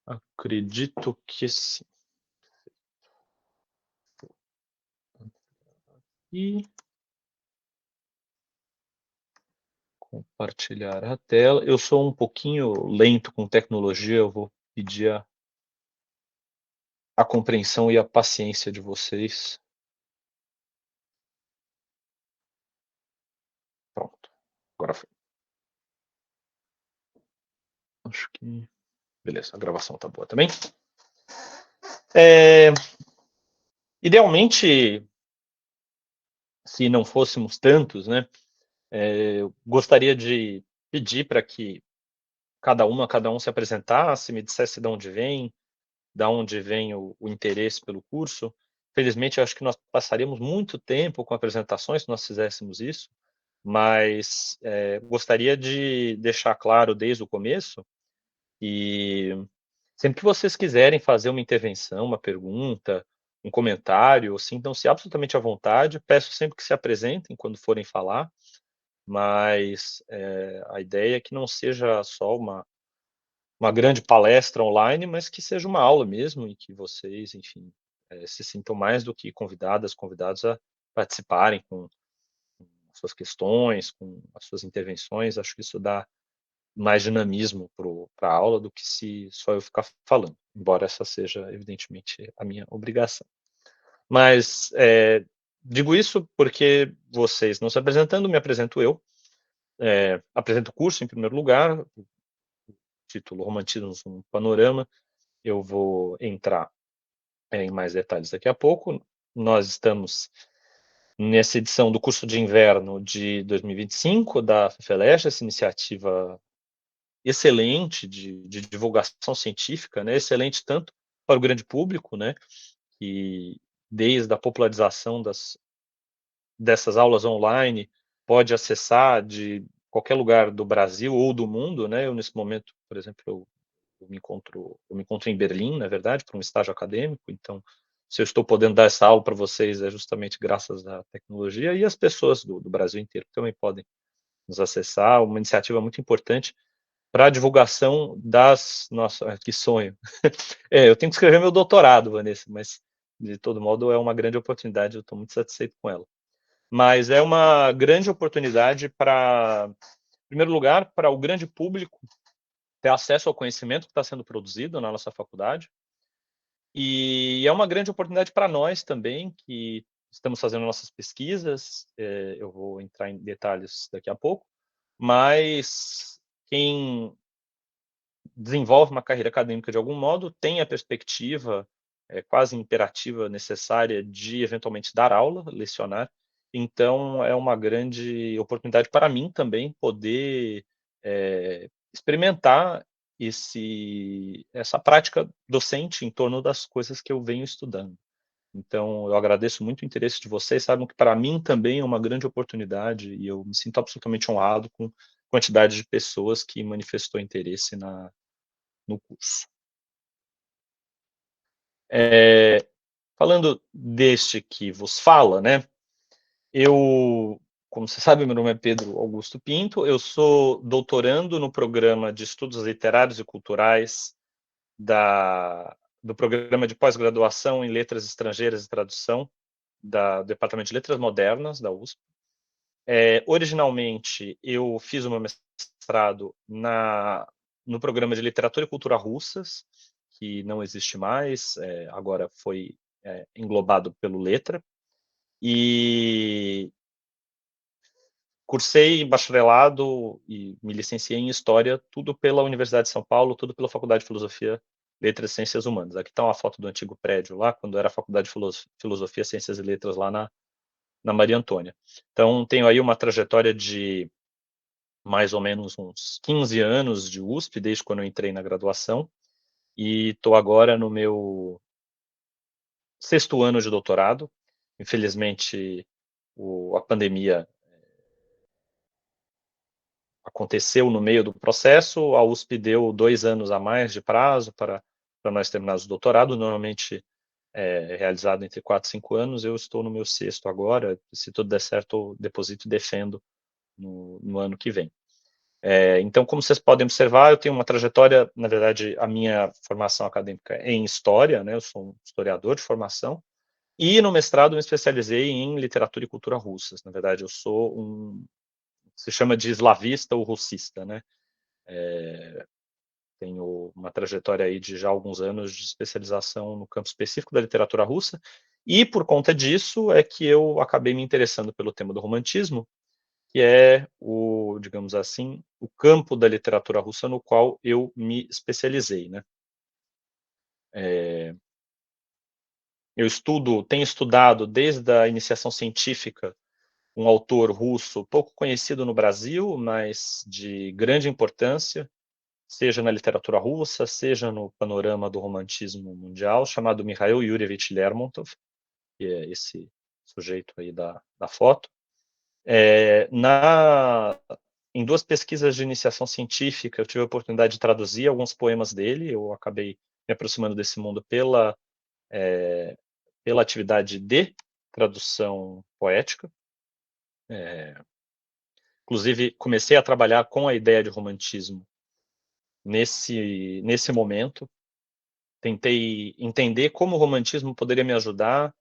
Acredito que sim. E compartilhar a tela. Eu sou um pouquinho lento com tecnologia, eu vou pedir a compreensão e a paciência de vocês. Pronto, agora foi. Acho que. Beleza, a gravação tá boa também. É, idealmente, se não fôssemos tantos, né, eu gostaria de pedir para que cada um se apresentasse, me dissesse de onde vem, da onde vem o interesse pelo curso. Felizmente, eu acho que nós passaríamos muito tempo com apresentações se nós fizéssemos isso, mas gostaria de deixar claro desde o começo e sempre que vocês quiserem fazer uma intervenção, uma pergunta, um comentário, sintam-se absolutamente à vontade. Peço sempre que se apresentem quando forem falar, mas a ideia é que não seja só uma grande palestra online, mas que seja uma aula mesmo, e que vocês, enfim, se sintam mais do que convidadas, convidados a participarem com as suas questões, com as suas intervenções. Acho que isso dá mais dinamismo para a aula do que se só eu ficar falando, embora essa seja, evidentemente, a minha obrigação. Mas digo isso porque vocês não se apresentando, me apresento eu. Apresento o curso, em primeiro lugar, o título Romantismos no Panorama. Eu vou entrar em mais detalhes daqui a pouco. Nós estamos nessa edição do curso de inverno de 2025 da FEFELESH, essa iniciativa excelente de divulgação científica, né? Excelente tanto para o grande público, né? Que desde a popularização dessas aulas online pode acessar de qualquer lugar do Brasil ou do mundo, né? Eu nesse momento, por exemplo, eu me encontro em Berlim, na verdade, para um estágio acadêmico. Então, se eu estou podendo dar essa aula para vocês é justamente graças à tecnologia, e as pessoas do Brasil inteiro também podem nos acessar. Uma iniciativa muito importante para a divulgação das... Nossa, que sonho! Eu tenho que escrever meu doutorado, Vanessa, mas de todo modo é uma grande oportunidade, eu estou muito satisfeito com ela. Mas é uma grande oportunidade para, em primeiro lugar, para o grande público ter acesso ao conhecimento que está sendo produzido na nossa faculdade, e é uma grande oportunidade para nós também, que estamos fazendo nossas pesquisas. Eu vou entrar em detalhes daqui a pouco, mas quem desenvolve uma carreira acadêmica de algum modo tem a perspectiva quase imperativa, necessária, de eventualmente dar aula, lecionar. Então, é uma grande oportunidade para mim também poder experimentar essa prática docente em torno das coisas que eu venho estudando. Então, eu agradeço muito o interesse de vocês, sabem que para mim também é uma grande oportunidade, e eu me sinto absolutamente honrado com a quantidade de pessoas que manifestou interesse no curso. Falando deste que vos fala, né? Eu, como você sabe, meu nome é Pedro Augusto Pinto, eu sou doutorando no programa de Estudos Literários e Culturais do programa de pós-graduação em Letras Estrangeiras e Tradução do Departamento de Letras Modernas da USP. Originalmente, eu fiz o meu mestrado no programa de Literatura e Cultura Russas, que não existe mais, agora foi englobado pelo Letra, e cursei bacharelado e me licenciei em História, tudo pela Universidade de São Paulo, tudo pela Faculdade de Filosofia, Letras e Ciências Humanas. Aqui está uma foto do antigo prédio lá, quando era a Faculdade de Filosofia, Ciências e Letras, lá na Maria Antônia. Então, tenho aí uma trajetória de mais ou menos uns 15 anos de USP, desde quando eu entrei na graduação, e estou agora no meu sexto ano de doutorado. Infelizmente, a pandemia aconteceu no meio do processo, a USP deu 2 anos a mais de prazo para nós terminarmos o doutorado, normalmente realizado entre 4 e 5 anos. Eu estou no meu sexto agora, se tudo der certo, eu deposito e defendo no ano que vem. Então, como vocês podem observar, eu tenho uma trajetória, na verdade, a minha formação acadêmica é em história, né? Eu sou um historiador de formação, e no mestrado me especializei em literatura e cultura russas. Na verdade, eu sou se chama de eslavista ou russista, né? Tenho uma trajetória aí de já alguns anos de especialização no campo específico da literatura russa, e por conta disso é que eu acabei me interessando pelo tema do romantismo, que é digamos assim, o campo da literatura russa no qual eu me especializei, né? Eu tenho estudado desde a iniciação científica um autor russo pouco conhecido no Brasil, mas de grande importância, seja na literatura russa, seja no panorama do romantismo mundial, chamado Mikhail Yurievich Lermontov, que é esse sujeito aí da foto. É, em duas pesquisas de iniciação científica, eu tive a oportunidade de traduzir alguns poemas dele, eu acabei me aproximando desse mundo pela atividade de tradução poética. Inclusive, comecei a trabalhar com a ideia de romantismo nesse momento. Tentei entender como o romantismo poderia me ajudar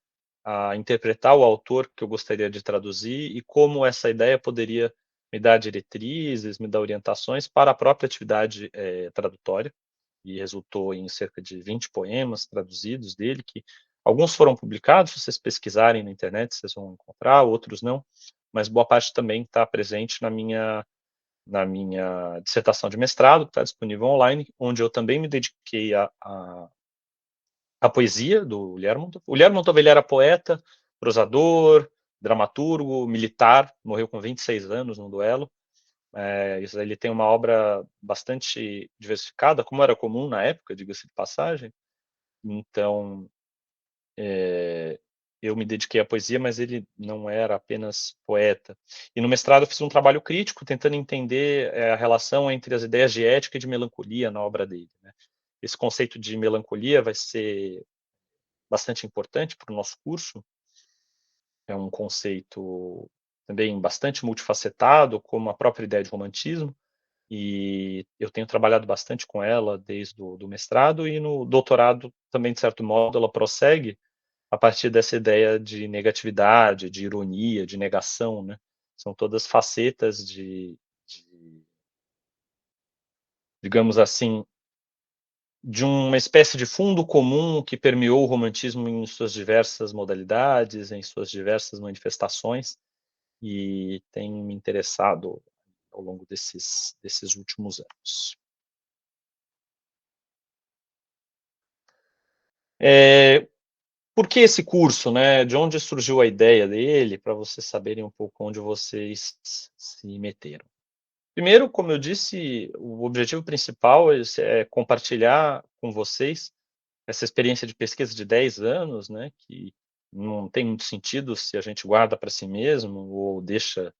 a interpretar o autor que eu gostaria de traduzir e como essa ideia poderia me dar diretrizes, me dar orientações para a própria atividade tradutória, e resultou em cerca de 20 poemas traduzidos dele, que alguns foram publicados, se vocês pesquisarem na internet, vocês vão encontrar, outros não, mas boa parte também está presente na minha dissertação de mestrado, que está disponível online, onde eu também me dediquei a poesia do Lermontov. O Lermontov, ele era poeta, prosador, dramaturgo, militar, morreu com 26 anos num duelo. Ele tem uma obra bastante diversificada, como era comum na época, diga-se de passagem. Então, eu me dediquei à poesia, mas ele não era apenas poeta. E no mestrado eu fiz um trabalho crítico, tentando entender a relação entre as ideias de ética e de melancolia na obra dele, né? Esse conceito de melancolia vai ser bastante importante para o nosso curso. É um conceito também bastante multifacetado, como a própria ideia de romantismo, e eu tenho trabalhado bastante com ela desde o do mestrado, e no doutorado também, de certo modo, ela prossegue a partir dessa ideia de negatividade, de ironia, de negação, né? São todas facetas digamos assim, de uma espécie de fundo comum que permeou o romantismo em suas diversas modalidades, em suas diversas manifestações, e tem me interessado ao longo desses últimos anos. Por que esse curso, né? De onde surgiu a ideia dele, para vocês saberem um pouco onde vocês se meteram. Primeiro, como eu disse, o objetivo principal é compartilhar com vocês essa experiência de pesquisa de 10 anos, né, que não tem muito sentido se a gente guarda para si mesmo ou deixa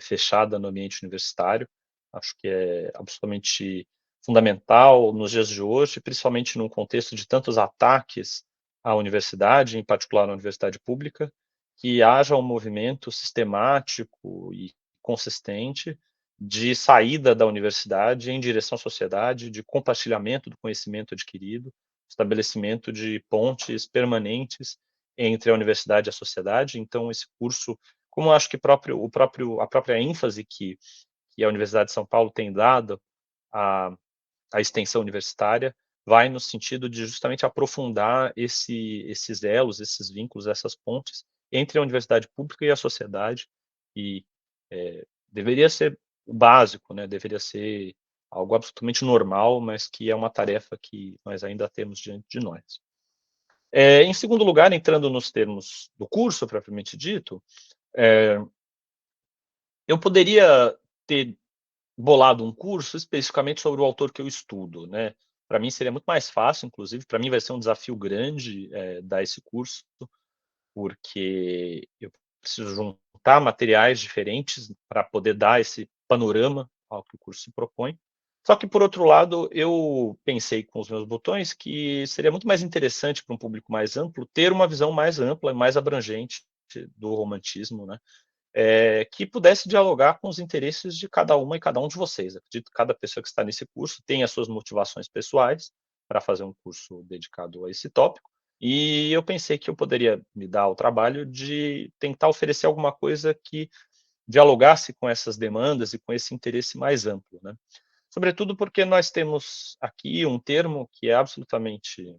fechada no ambiente universitário. Acho que é absolutamente fundamental nos dias de hoje, principalmente num contexto de tantos ataques à universidade, em particular na universidade pública, que haja um movimento sistemático e consistente de saída da universidade em direção à sociedade, de compartilhamento do conhecimento adquirido, estabelecimento de pontes permanentes entre a universidade e a sociedade. Então, esse curso, como eu acho que a própria ênfase que a Universidade de São Paulo tem dado à extensão universitária, vai no sentido de justamente aprofundar esses elos, esses vínculos, essas pontes entre a universidade pública e a sociedade, e deveria ser o básico, né? Deveria ser algo absolutamente normal, mas que é uma tarefa que nós ainda temos diante de nós. Em segundo lugar, entrando nos termos do curso propriamente dito, eu poderia ter bolado um curso especificamente sobre o autor que eu estudo, né? Para mim seria muito mais fácil, inclusive, para mim vai ser um desafio grande dar esse curso, porque eu preciso juntar materiais diferentes para poder dar esse panorama ao que o curso se propõe. Só que, por outro lado, eu pensei com os meus botões que seria muito mais interessante para um público mais amplo ter uma visão mais ampla e mais abrangente do romantismo, né? que pudesse dialogar com os interesses de cada uma e cada um de vocês. Acredito que cada pessoa que está nesse curso tem as suas motivações pessoais para fazer um curso dedicado a esse tópico, e eu pensei que eu poderia me dar o trabalho de tentar oferecer alguma coisa que dialogasse com essas demandas e com esse interesse mais amplo, né. Sobretudo porque nós temos aqui um termo que é absolutamente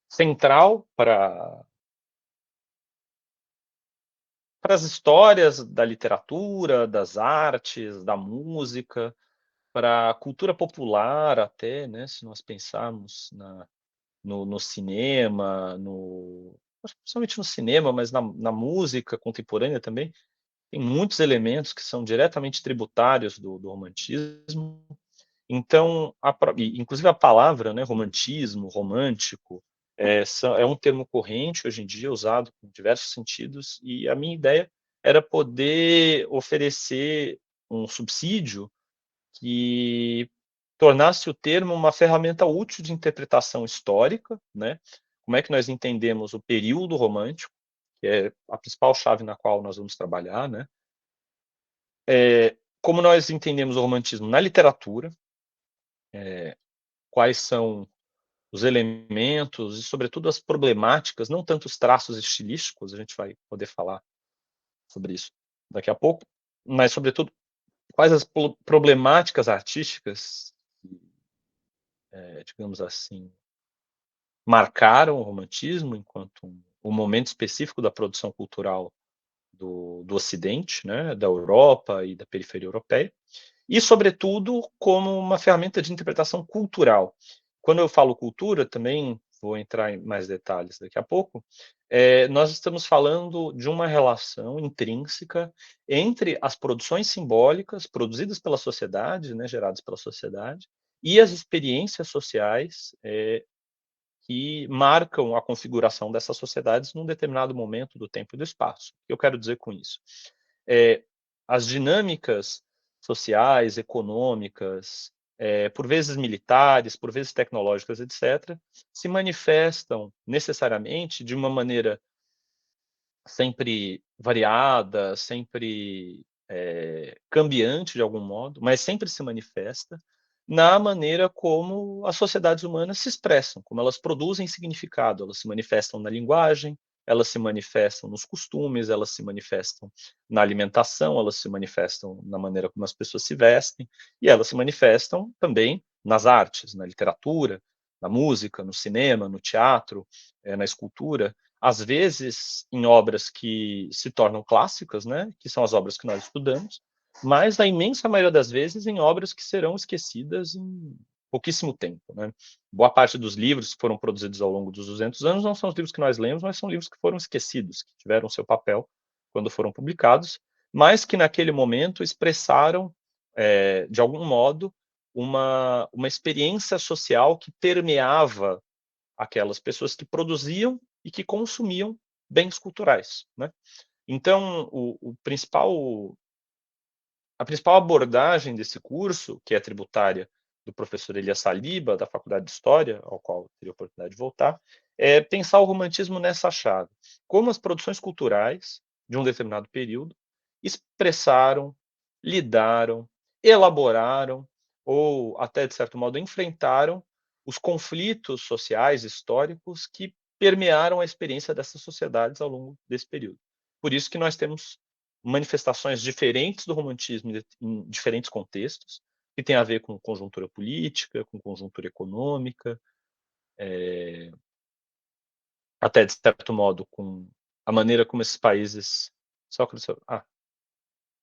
central para as histórias da literatura, das artes, da música, para a cultura popular até, né, se nós pensarmos no cinema, acho que principalmente no cinema, mas na música contemporânea também, tem muitos elementos que são diretamente tributários do romantismo. Então, inclusive a palavra, né, romantismo, romântico, é um termo corrente hoje em dia, usado com diversos sentidos, e a minha ideia era poder oferecer um subsídio que tornasse o termo uma ferramenta útil de interpretação histórica, né? Como é que nós entendemos o período romântico, que é a principal chave na qual nós vamos trabalhar, né? Como nós entendemos o romantismo na literatura, quais são os elementos e, sobretudo, as problemáticas, não tanto os traços estilísticos, a gente vai poder falar sobre isso daqui a pouco, mas, sobretudo, quais as problemáticas artísticas que, digamos assim, marcaram o romantismo enquanto um momento específico da produção cultural do Ocidente, né, da Europa e da periferia europeia, e, sobretudo, como uma ferramenta de interpretação cultural. Quando eu falo cultura, também vou entrar em mais detalhes daqui a pouco, nós estamos falando de uma relação intrínseca entre as produções simbólicas produzidas pela sociedade, né, geradas pela sociedade, e as experiências sociais que marcam a configuração dessas sociedades num determinado momento do tempo e do espaço. O que eu quero dizer com isso? Eh, as dinâmicas sociais, econômicas, por vezes militares, por vezes tecnológicas, etc., se manifestam necessariamente de uma maneira sempre variada, sempre, cambiante de algum modo, mas sempre se manifesta na maneira como as sociedades humanas se expressam, como elas produzem significado. Elas se manifestam na linguagem, elas se manifestam nos costumes, elas se manifestam na alimentação, elas se manifestam na maneira como as pessoas se vestem, e elas se manifestam também nas artes, na literatura, na música, no cinema, no teatro, na escultura, às vezes em obras que se tornam clássicas, né, que são as obras que nós estudamos, mas na imensa maioria das vezes em obras que serão esquecidas em pouquíssimo tempo, né. Boa parte dos livros que foram produzidos ao longo dos 200 anos não são os livros que nós lemos, mas são livros que foram esquecidos, que tiveram seu papel quando foram publicados, mas que naquele momento expressaram, de algum modo, uma experiência social que permeava aquelas pessoas que produziam e que consumiam bens culturais, né. Então, o principal a principal abordagem desse curso, que é tributária, do professor Elias Saliba, da Faculdade de História, ao qual eu teria a oportunidade de voltar, é pensar o romantismo nessa chave. Como as produções culturais de um determinado período expressaram, lidaram, elaboraram ou até, de certo modo, enfrentaram os conflitos sociais históricos que permearam a experiência dessas sociedades ao longo desse período. Por isso que nós temos manifestações diferentes do romantismo em diferentes contextos, que tem a ver com conjuntura política, com conjuntura econômica, até de certo modo com a maneira como esses países. Sócrates.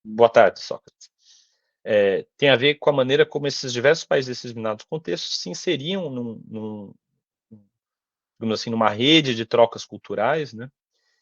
Boa tarde, Sócrates. Tem a ver com a maneira como esses diversos países desses determinados contextos se inseriam digamos assim, numa rede de trocas culturais, né?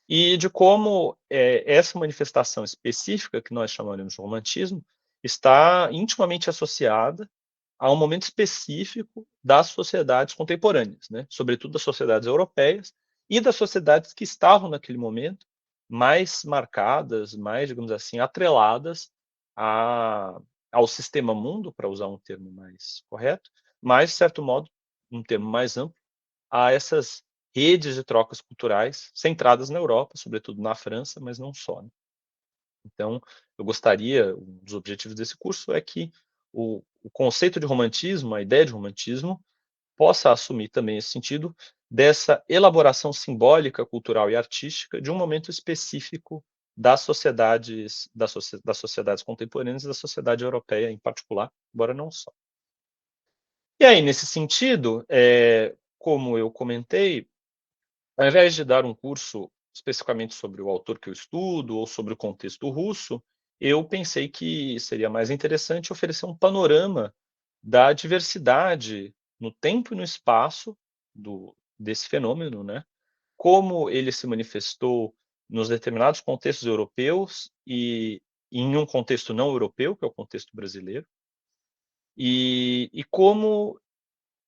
E de como essa manifestação específica, que nós chamaremos de romantismo, está intimamente associada a um momento específico das sociedades contemporâneas, né? Sobretudo das sociedades europeias e das sociedades que estavam naquele momento mais marcadas, mais, digamos assim, atreladas a, ao sistema mundo, para usar um termo mais correto, mas, de certo modo, um termo mais amplo, a essas redes de trocas culturais centradas na Europa, sobretudo na França, mas não só, né? Então, eu gostaria, um dos objetivos desse curso é que o conceito de romantismo, a ideia de romantismo, possa assumir também esse sentido dessa elaboração simbólica, cultural e artística de um momento específico das sociedades, das sociedades contemporâneas e da sociedade europeia em particular, embora não só. E aí, nesse sentido, como eu comentei, ao invés de dar um curso especificamente sobre o autor que eu estudo ou sobre o contexto russo, eu pensei que seria mais interessante oferecer um panorama da diversidade no tempo e no espaço desse fenômeno, né? Como ele se manifestou nos determinados contextos europeus e em um contexto não europeu, que é o contexto brasileiro, e como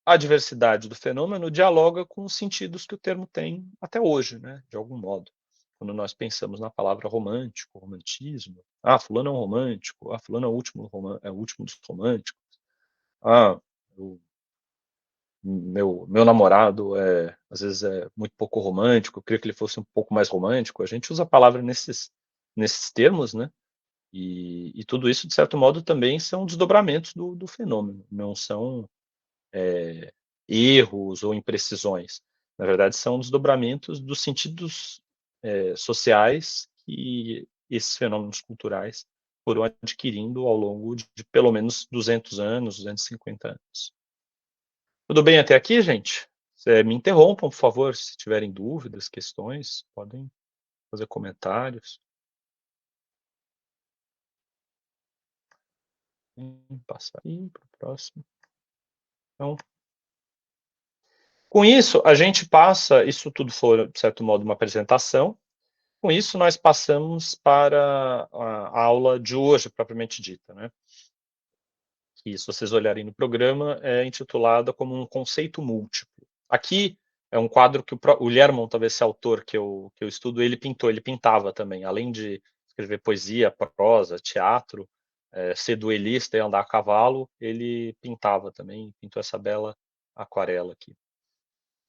a diversidade do fenômeno dialoga com os sentidos que o termo tem até hoje, né, de algum modo. Quando nós pensamos na palavra romântico, romantismo, fulano é um romântico, fulano é o último dos românticos, ah, o meu namorado às vezes é muito pouco romântico, eu queria que ele fosse um pouco mais romântico. A gente usa a palavra nesses termos, né? E tudo isso, de certo modo, também são desdobramentos do fenômeno, não são erros ou imprecisões. Na verdade, são desdobramentos dos sentidos sociais que esses fenômenos culturais foram adquirindo ao longo de pelo menos 200 anos, 250 anos. Tudo bem até aqui, gente? Me interrompam, por favor, se tiverem dúvidas, questões, podem fazer comentários. Passar aí para o próximo. Então, com isso, a gente passa, isso tudo foi, de certo modo, uma apresentação. Com isso, nós passamos para a aula de hoje, propriamente dita, né? Que, se vocês olharem no programa, é intitulada como um conceito múltiplo. Aqui é um quadro que o Lermont, talvez esse autor que eu estudo, ele pintava também, além de escrever poesia, prosa, teatro, ser duelista e andar a cavalo, ele pintava também, pintou essa bela aquarela aqui.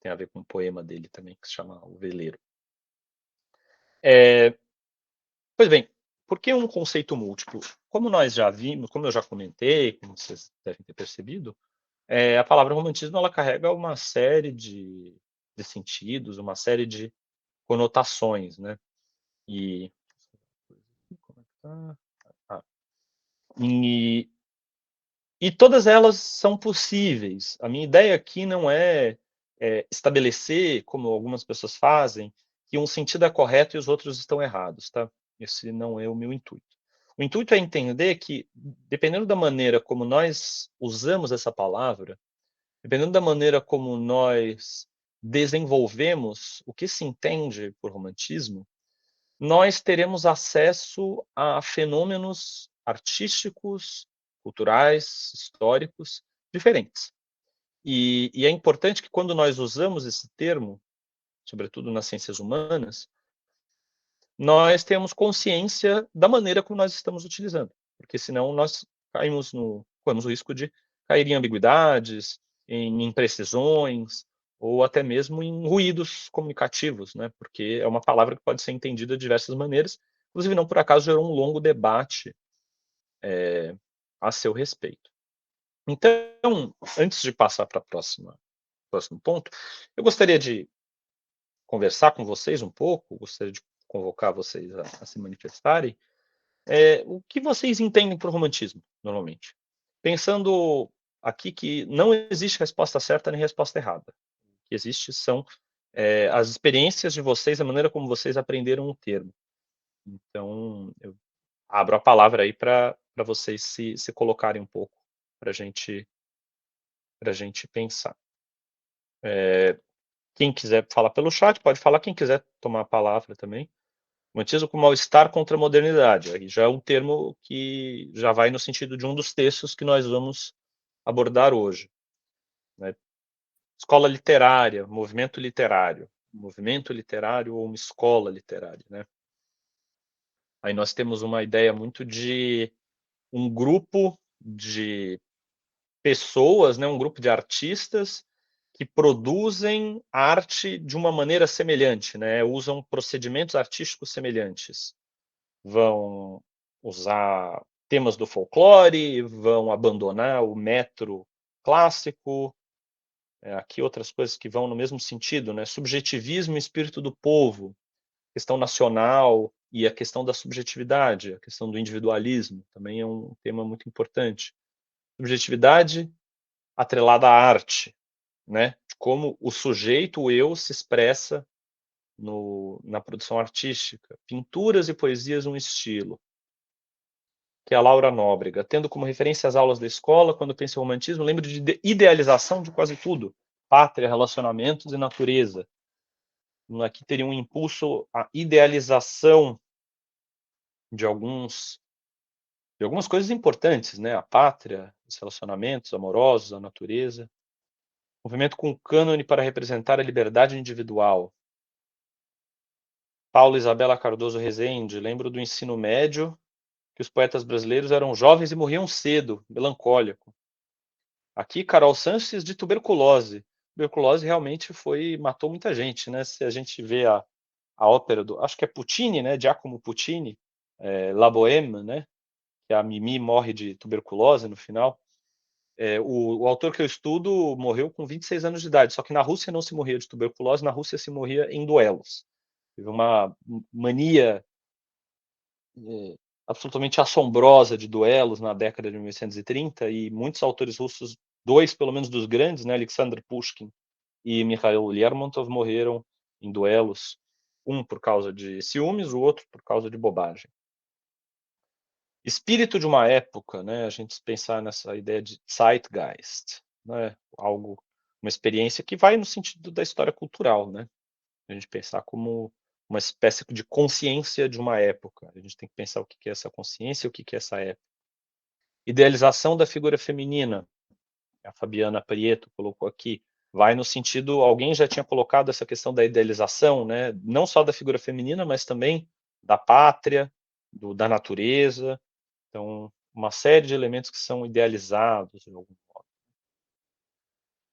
Tem a ver com um poema dele também, que se chama O Veleiro. Pois bem, por que um conceito múltiplo? Como nós já vimos, como eu já comentei, como vocês devem ter percebido, a palavra romantismo ela carrega uma série de sentidos, uma série de conotações, né? E como é que tá? Ah, e, e todas elas são possíveis. A minha ideia aqui não é estabelecer, como algumas pessoas fazem, que um sentido é correto e os outros estão errados, tá? Esse não é o meu intuito. O intuito é entender que, dependendo da maneira como nós usamos essa palavra, dependendo da maneira como nós desenvolvemos o que se entende por romantismo, nós teremos acesso a fenômenos artísticos, culturais, históricos diferentes. E é importante que, quando nós usamos esse termo, sobretudo nas ciências humanas, nós temos consciência da maneira como nós estamos utilizando, porque senão nós corremos o risco de cair em ambiguidades, em imprecisões, ou até mesmo em ruídos comunicativos, né? Porque é uma palavra que pode ser entendida de diversas maneiras, inclusive não por acaso gerou um longo debate a seu respeito. Então, antes de passar para o próximo ponto, eu gostaria de conversar com vocês um pouco, gostaria de convocar vocês a se manifestarem. O que vocês entendem por romantismo, normalmente? Pensando aqui que não existe resposta certa nem resposta errada. O que existe são as experiências de vocês, a maneira como vocês aprenderam o termo. Então, eu abro a palavra aí para vocês se colocarem um pouco, para a gente pensar. Quem quiser falar pelo chat, pode falar. Quem quiser tomar a palavra também. Romantismo como mal-estar contra a modernidade. Aí já é um termo que já vai no sentido de um dos textos que nós vamos abordar hoje, né? Escola literária, movimento literário ou uma escola literária, né? Aí nós temos uma ideia muito de um grupo de pessoas, né, um grupo de artistas que produzem arte de uma maneira semelhante, né? Usam procedimentos artísticos semelhantes. Vão usar temas do folclore, vão abandonar o metro clássico. Aqui outras coisas que vão no mesmo sentido, né? Subjetivismo e espírito do povo, questão nacional e a questão da subjetividade, a questão do individualismo, também é um tema muito importante. Subjetividade atrelada à arte, né? Como o sujeito, o eu, se expressa na produção artística. Pinturas e poesias, um estilo. Que é a Laura Nóbrega. Tendo como referência as aulas da escola, quando penso em romantismo, lembro de idealização de quase tudo. Pátria, relacionamentos e natureza. Aqui teria um impulso à idealização de algumas coisas importantes, né? A pátria, os relacionamentos amorosos, a natureza. Movimento com o cânone para representar a liberdade individual. Paula Isabela Cardoso Rezende. Lembro do ensino médio, que os poetas brasileiros eram jovens e morriam cedo, melancólico. Aqui, Carol Sanches, de tuberculose. Tuberculose realmente matou muita gente, né? Se a gente vê a ópera acho que é Puccini, né? Giacomo Puccini, La Bohème, né? Que a Mimi morre de tuberculose no final. O autor que eu estudo morreu com 26 anos de idade, só que na Rússia não se morria de tuberculose, na Rússia se morria em duelos. Teve uma mania absolutamente assombrosa de duelos na década de 1930 e muitos autores russos, dois pelo menos dos grandes, né, Alexander Pushkin e Mikhail Lermontov, morreram em duelos, um por causa de ciúmes, o outro por causa de bobagem. Espírito de uma época, né, a gente pensar nessa ideia de Zeitgeist, né, uma experiência que vai no sentido da história cultural, né? A gente pensar como uma espécie de consciência de uma época. A gente tem que pensar o que é essa consciência e o que é essa época. Idealização da figura feminina. A Fabiana Prieto colocou aqui. Vai no sentido, alguém já tinha colocado essa questão da idealização, né? Não só da figura feminina, mas também da pátria, da natureza. Então, uma série de elementos que são idealizados de algum modo.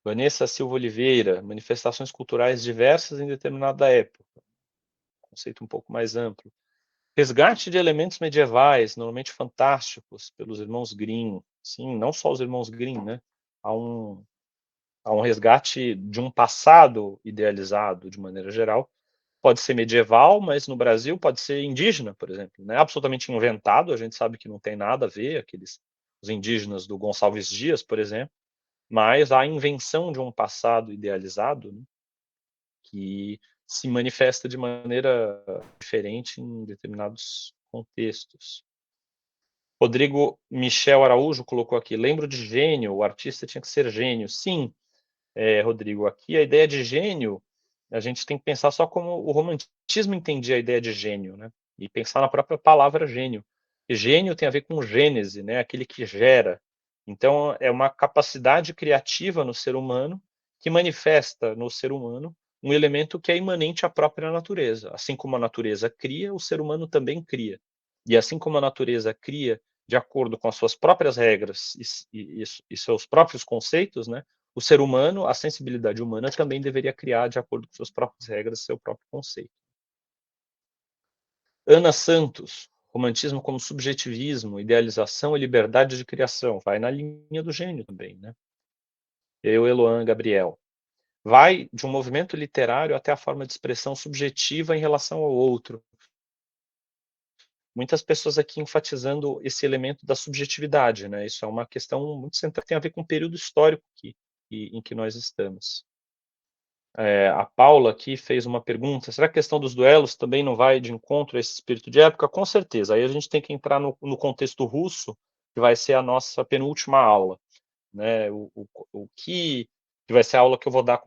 Vanessa Silva Oliveira, manifestações culturais diversas em determinada época. Conceito um pouco mais amplo. Resgate de elementos medievais, normalmente fantásticos, pelos irmãos Grimm. Sim, não só os irmãos Grimm, né? Há um resgate de um passado idealizado, de maneira geral. Pode ser medieval, mas no Brasil pode ser indígena, por exemplo. Não é absolutamente inventado, a gente sabe que não tem nada a ver, os indígenas do Gonçalves Dias, por exemplo, mas a invenção de um passado idealizado, né, que se manifesta de maneira diferente em determinados contextos. Rodrigo Michel Araújo colocou aqui, lembro de gênio, o artista tinha que ser gênio. Sim, Rodrigo, aqui a ideia de gênio, a gente tem que pensar só como o romantismo entendia a ideia de gênio, né? E pensar na própria palavra gênio. E gênio tem a ver com gênese, né? Aquele que gera. Então, é uma capacidade criativa no ser humano que manifesta no ser humano um elemento que é imanente à própria natureza. Assim como a natureza cria, o ser humano também cria. E assim como a natureza cria de acordo com as suas próprias regras e seus próprios conceitos, né? O ser humano, a sensibilidade humana também deveria criar de acordo com suas próprias regras, seu próprio conceito. Ana Santos, romantismo como subjetivismo, idealização e liberdade de criação. Vai na linha do gênio também, né? Eloan Gabriel. Vai de um movimento literário até a forma de expressão subjetiva em relação ao outro. Muitas pessoas aqui enfatizando esse elemento da subjetividade, né? Isso é uma questão muito central, que tem a ver com o período histórico em que nós estamos. A Paula aqui fez uma pergunta, será que a questão dos duelos também não vai de encontro a esse espírito de época? Com certeza, aí a gente tem que entrar no contexto russo, que vai ser a nossa penúltima aula, né? O que vai ser a aula que eu vou dar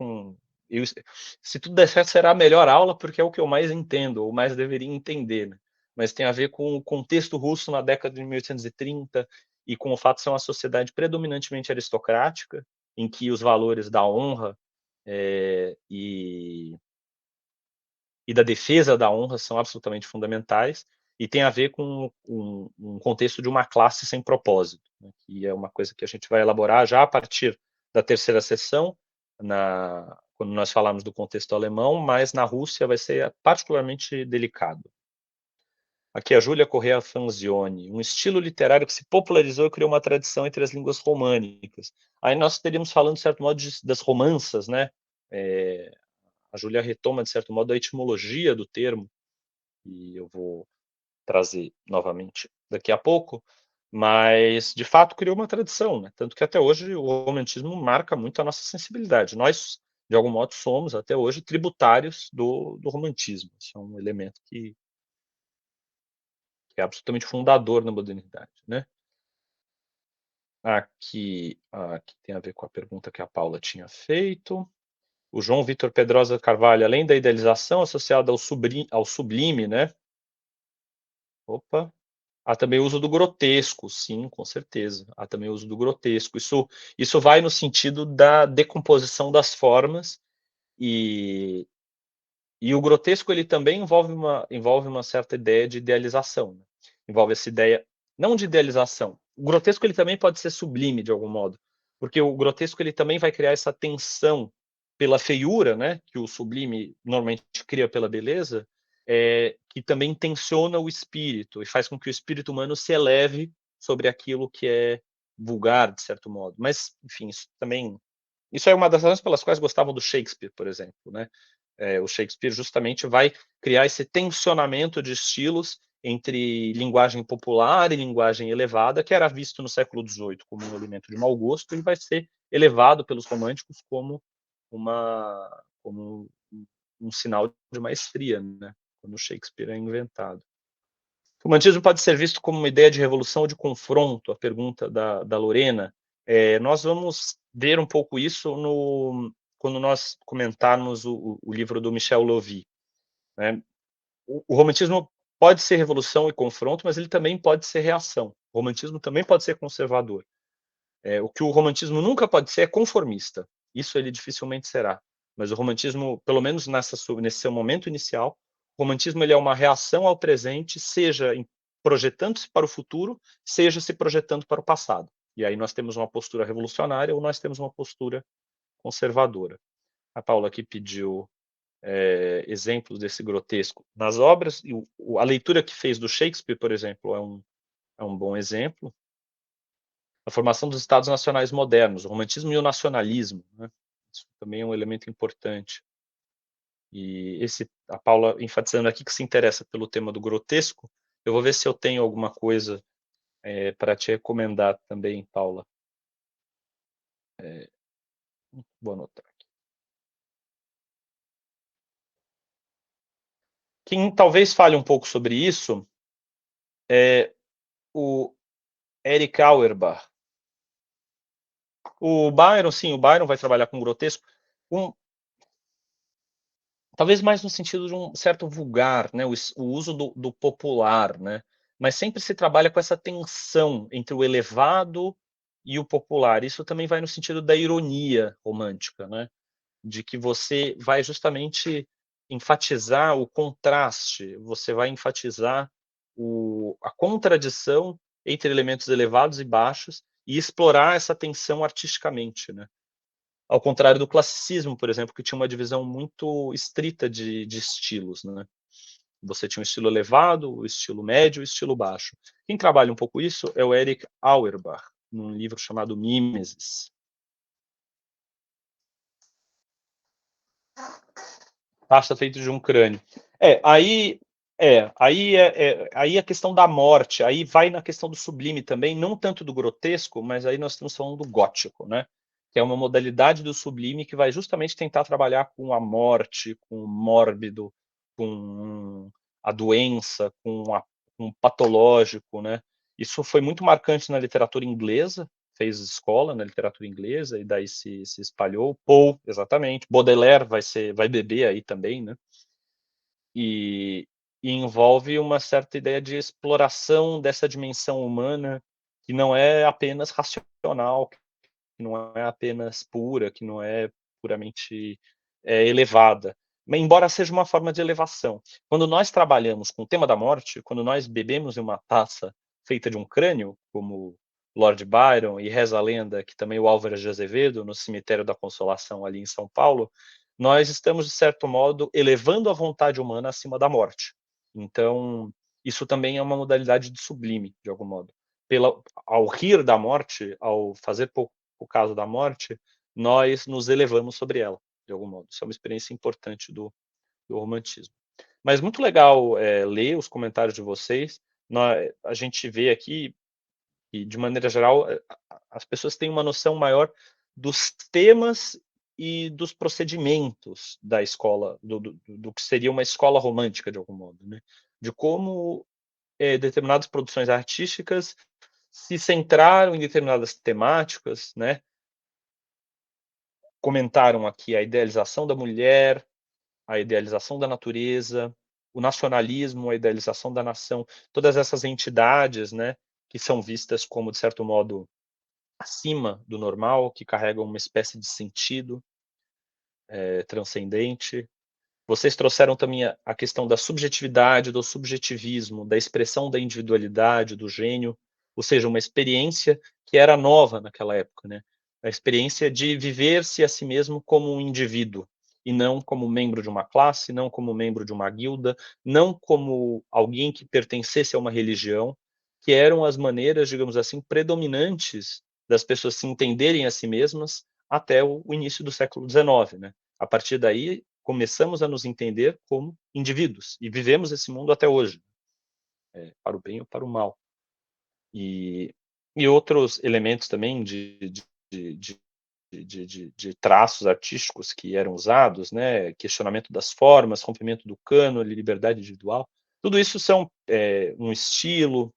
se tudo der certo, será a melhor aula, porque é o que eu mais entendo, ou mais deveria entender, né? Mas tem a ver com o contexto russo na década de 1830 e com o fato de ser uma sociedade predominantemente aristocrática, em que os valores da honra e da defesa da honra são absolutamente fundamentais, e tem a ver com um contexto de uma classe sem propósito, né, que é uma coisa que a gente vai elaborar já a partir da terceira sessão, quando nós falarmos do contexto alemão, mas na Rússia vai ser particularmente delicado. Aqui a Júlia Correa Fanzioni, um estilo literário que se popularizou e criou uma tradição entre as línguas românicas. Aí nós teríamos falando, de certo modo, das romanças, né? A Júlia retoma, de certo modo, a etimologia do termo, e eu vou trazer novamente daqui a pouco, mas de fato criou uma tradição, né? Tanto que até hoje o romantismo marca muito a nossa sensibilidade. Nós, de algum modo, somos até hoje tributários do romantismo. Isso é um elemento que é absolutamente fundador na modernidade, né? Aqui tem a ver com a pergunta que a Paula tinha feito. O João Vitor Pedrosa Carvalho, além da idealização associada ao sublime, né? Opa, há também o uso do grotesco, sim, com certeza. Há também o uso do grotesco. Isso vai no sentido da decomposição das formas e, e o grotesco ele também envolve uma certa ideia de idealização, né? Envolve essa ideia, não de idealização. O grotesco ele também pode ser sublime de algum modo, porque o grotesco ele também vai criar essa tensão pela feiura, né, que o sublime normalmente cria pela beleza, que também tensiona o espírito e faz com que o espírito humano se eleve sobre aquilo que é vulgar, de certo modo. Mas, enfim, isso é uma das razões pelas quais gostavam do Shakespeare, por exemplo, né? O Shakespeare justamente vai criar esse tensionamento de estilos entre linguagem popular e linguagem elevada, que era visto no século XVIII como um elemento de mau gosto, e vai ser elevado pelos românticos como um sinal de maestria, né? Quando Shakespeare é inventado. O romantismo pode ser visto como uma ideia de revolução ou de confronto, a pergunta da Lorena. Nós vamos ver um pouco isso quando nós comentarmos o livro do Michel Lovy, né? O romantismo pode ser revolução e confronto, mas ele também pode ser reação. O romantismo também pode ser conservador. O que o romantismo nunca pode ser é conformista. Isso ele dificilmente será. Mas o romantismo, pelo menos nesse seu momento inicial, o romantismo ele é uma reação ao presente, seja projetando-se para o futuro, seja se projetando para o passado. E aí nós temos uma postura revolucionária ou nós temos uma postura conservadora. A Paula aqui pediu exemplos desse grotesco nas obras, e a leitura que fez do Shakespeare, por exemplo, é um bom exemplo. A formação dos Estados nacionais modernos, o romantismo e o nacionalismo, né? Isso também é um elemento importante. E a Paula enfatizando aqui que se interessa pelo tema do grotesco, eu vou ver se eu tenho alguma coisa para te recomendar também, Paula. Vou anotar aqui. Quem talvez fale um pouco sobre isso é o Eric Auerbach. O Byron, sim, o Byron vai trabalhar com grotesco, talvez mais no sentido de um certo vulgar, né, o uso do popular, né, mas sempre se trabalha com essa tensão entre o elevado e o popular. Isso também vai no sentido da ironia romântica, né, de que você vai justamente enfatizar o contraste, você vai enfatizar a contradição entre elementos elevados e baixos e explorar essa tensão artisticamente, né. Ao contrário do classicismo, por exemplo, que tinha uma divisão muito estrita de estilos, né. Você tinha um estilo elevado, o estilo médio e o estilo baixo. Quem trabalha um pouco isso é o Erich Auerbach, num livro chamado Mimesis. Pasta feito de um crânio. Aí a questão da morte, aí vai na questão do sublime também, não tanto do grotesco, mas aí nós estamos falando do gótico, né? Que é uma modalidade do sublime que vai justamente tentar trabalhar com a morte, com o mórbido, com a doença, com o patológico, né? Isso foi muito marcante na literatura inglesa, fez escola na literatura inglesa e daí se espalhou. Poe, exatamente. Baudelaire vai beber aí também, né? E, e envolve uma certa ideia de exploração dessa dimensão humana que não é apenas racional, que não é apenas pura, que não é puramente elevada, mas embora seja uma forma de elevação. Quando nós trabalhamos com o tema da morte, quando nós bebemos em uma taça feita de um crânio, como Lord Byron, e reza a lenda que também o Álvares de Azevedo, no Cemitério da Consolação, ali em São Paulo, nós estamos, de certo modo, elevando a vontade humana acima da morte. Então, isso também é uma modalidade de sublime, de algum modo. Ao rir da morte, ao fazer pouco o caso da morte, nós nos elevamos sobre ela, de algum modo. Isso é uma experiência importante do romantismo. Mas muito legal, ler os comentários de vocês. A gente vê aqui e, de maneira geral, as pessoas têm uma noção maior dos temas e dos procedimentos da escola, do que seria uma escola romântica, de algum modo, né? De como determinadas produções artísticas se centraram em determinadas temáticas, né? Comentaram aqui a idealização da mulher, a idealização da natureza, o nacionalismo, a idealização da nação, todas essas entidades, né, que são vistas como, de certo modo, acima do normal, que carregam uma espécie de sentido transcendente. Vocês trouxeram também a questão da subjetividade, do subjetivismo, da expressão da individualidade, do gênio, ou seja, uma experiência que era nova naquela época, né? A experiência de viver-se a si mesmo como um indivíduo, e não como membro de uma classe, não como membro de uma guilda, não como alguém que pertencesse a uma religião, que eram as maneiras, digamos assim, predominantes das pessoas se entenderem a si mesmas até o início do século XIX, né? A partir daí, começamos a nos entender como indivíduos e vivemos esse mundo até hoje, para o bem ou para o mal. E, e outros elementos também de, de, de traços artísticos que eram usados, né? Questionamento das formas, rompimento do cânone, liberdade individual. Tudo isso são um estilo,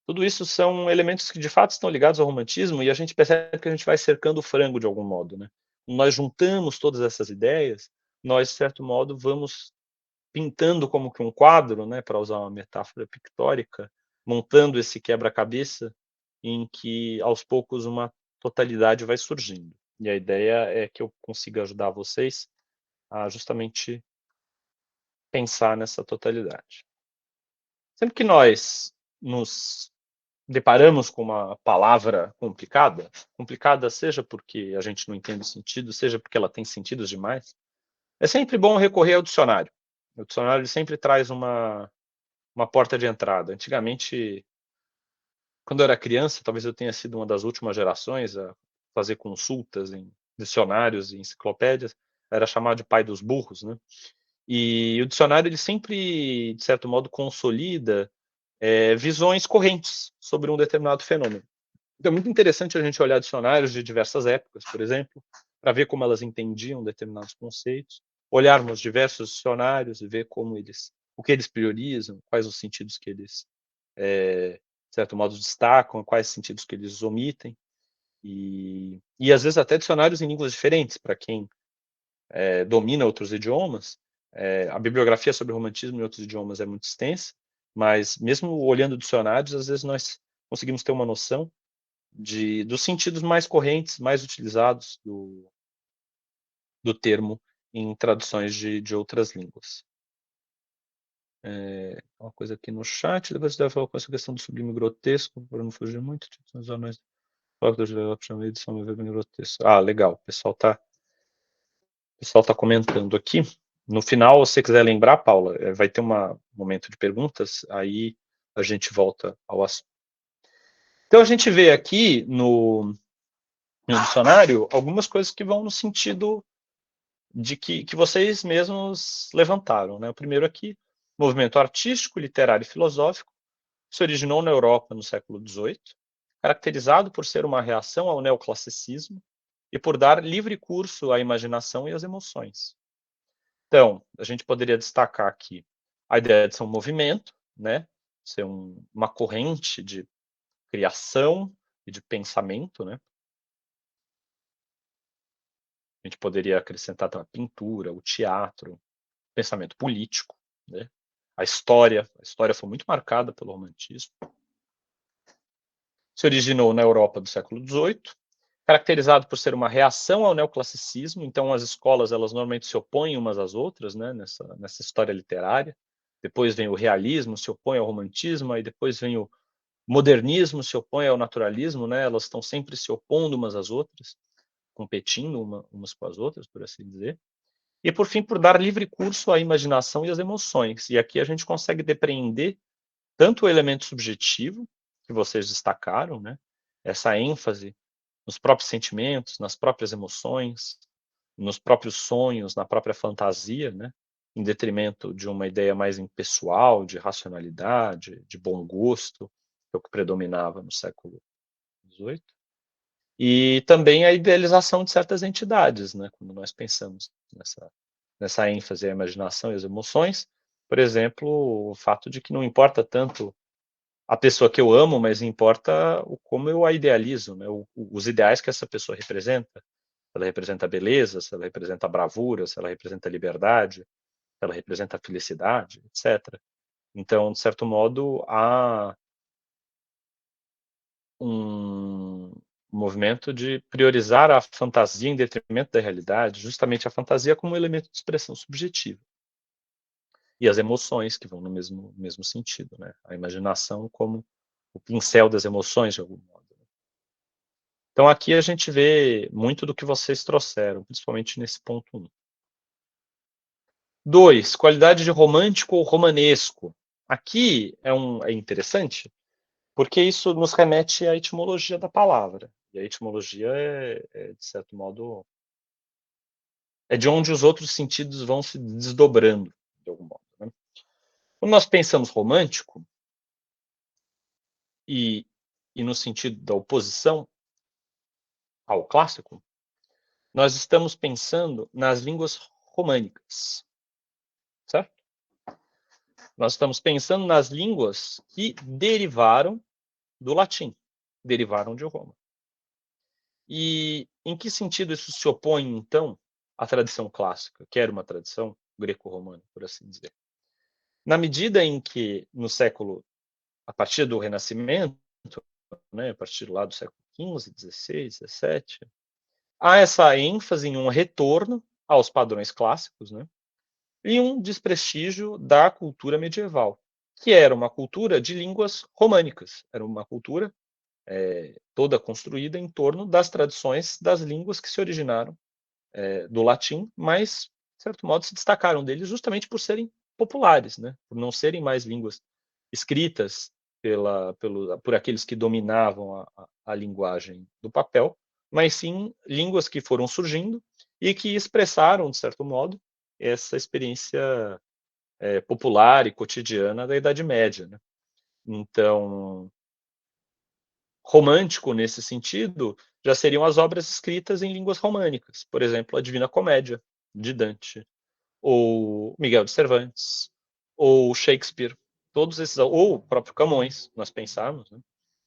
tudo isso são elementos que de fato estão ligados ao romantismo e a gente percebe que a gente vai cercando o frango de algum modo, né? Nós juntamos todas essas ideias, nós, de certo modo, vamos pintando como que um quadro, né, para usar uma metáfora pictórica, montando esse quebra-cabeça em que, aos poucos, uma totalidade vai surgindo. E a ideia é que eu consiga ajudar vocês a justamente pensar nessa totalidade. Sempre que nós nos deparamos com uma palavra complicada, complicada seja porque a gente não entende o sentido, seja porque ela tem sentidos demais, é sempre bom recorrer ao dicionário. O dicionário ele sempre traz uma porta de entrada. Antigamente, quando eu era criança, talvez eu tenha sido uma das últimas gerações a fazer consultas em dicionários e enciclopédias, era chamado de pai dos burros, né? E o dicionário ele sempre, de certo modo, consolida visões correntes sobre um determinado fenômeno. Então, é muito interessante a gente olhar dicionários de diversas épocas, por exemplo, para ver como elas entendiam determinados conceitos, olharmos diversos dicionários e ver o que eles priorizam, quais os sentidos que eles, de certo modo, destacam, quais sentidos que eles omitem, e às vezes até dicionários em línguas diferentes, para quem domina outros idiomas. A bibliografia sobre romantismo em outros idiomas é muito extensa, mas mesmo olhando dicionários, às vezes nós conseguimos ter uma noção dos sentidos mais correntes, mais utilizados do termo em traduções de outras línguas. Uma coisa aqui no chat, depois você deve falar com essa questão do sublime grotesco, para não fugir muito, os anões chamei de São bem grotesco. Ah, legal, o pessoal tá comentando aqui. No final, se você quiser lembrar, Paula, vai ter um momento de perguntas, aí a gente volta ao assunto. Então, a gente vê aqui no dicionário algumas coisas que vão no sentido de que vocês mesmos levantaram, né? O primeiro aqui, movimento artístico, literário e filosófico, se originou na Europa no século XVIII, caracterizado por ser uma reação ao neoclassicismo e por dar livre curso à imaginação e às emoções. Então, a gente poderia destacar aqui a ideia de ser um movimento, né? Ser uma corrente de criação e de pensamento, né? A gente poderia acrescentar também a pintura, o teatro, pensamento político, né? A história foi muito marcada pelo romantismo. Se originou na Europa do século XVIII, caracterizado por ser uma reação ao neoclassicismo. Então, as escolas elas normalmente se opõem umas às outras, né? Nessa história literária. Depois vem o realismo, se opõe ao romantismo, aí depois vem o modernismo, se opõe ao naturalismo, né? Elas estão sempre se opondo umas às outras, competindo umas com as outras, por assim dizer. E, por fim, por dar livre curso à imaginação e às emoções. E aqui a gente consegue depreender tanto o elemento subjetivo, que vocês destacaram, né? Essa ênfase nos próprios sentimentos, nas próprias emoções, nos próprios sonhos, na própria fantasia, né? Em detrimento de uma ideia mais impessoal, de racionalidade, de bom gosto, que é o que predominava no século XVIII. E também a idealização de certas entidades, né? Quando nós pensamos nessa ênfase à imaginação e às emoções, por exemplo, o fato de que não importa tanto a pessoa que eu amo, mas importa como eu a idealizo, né? Os ideais que essa pessoa representa. Se ela representa a beleza, se ela representa a bravura, se ela representa a liberdade, se ela representa a felicidade, etc. Então, de certo modo, há um movimento de priorizar a fantasia em detrimento da realidade, justamente a fantasia como um elemento de expressão subjetiva. E as emoções, que vão no mesmo sentido, né? A imaginação como o pincel das emoções, de algum modo. Então, aqui a gente vê muito do que vocês trouxeram, principalmente nesse ponto 1. 2, qualidade de romântico ou romanesco. Aqui é interessante, porque isso nos remete à etimologia da palavra. E a etimologia de certo modo, é de onde os outros sentidos vão se desdobrando, de algum modo. Né? Quando nós pensamos romântico, e no sentido da oposição ao clássico, nós estamos pensando nas línguas românicas, certo? Nós estamos pensando nas línguas que derivaram do latim, derivaram de Roma. E em que sentido isso se opõe, então, à tradição clássica, que era uma tradição greco-romana, por assim dizer? Na medida em que, a partir do Renascimento, né, a partir lá do século XV, XVI, XVII, há essa ênfase em um retorno aos padrões clássicos, né, e um desprestígio da cultura medieval, que era uma cultura de línguas românicas, era uma cultura toda construída em torno das tradições das línguas que se originaram do latim, mas, de certo modo, se destacaram deles justamente por serem populares, né, por não serem mais línguas escritas por aqueles que dominavam a linguagem do papel, mas sim línguas que foram surgindo e que expressaram, de certo modo, essa experiência popular e cotidiana da Idade Média. Né? Então, romântico nesse sentido já seriam as obras escritas em línguas românicas, por exemplo, a Divina Comédia, de Dante, ou Miguel de Cervantes, ou Shakespeare, todos esses, ou o próprio Camões, nós pensarmos, né?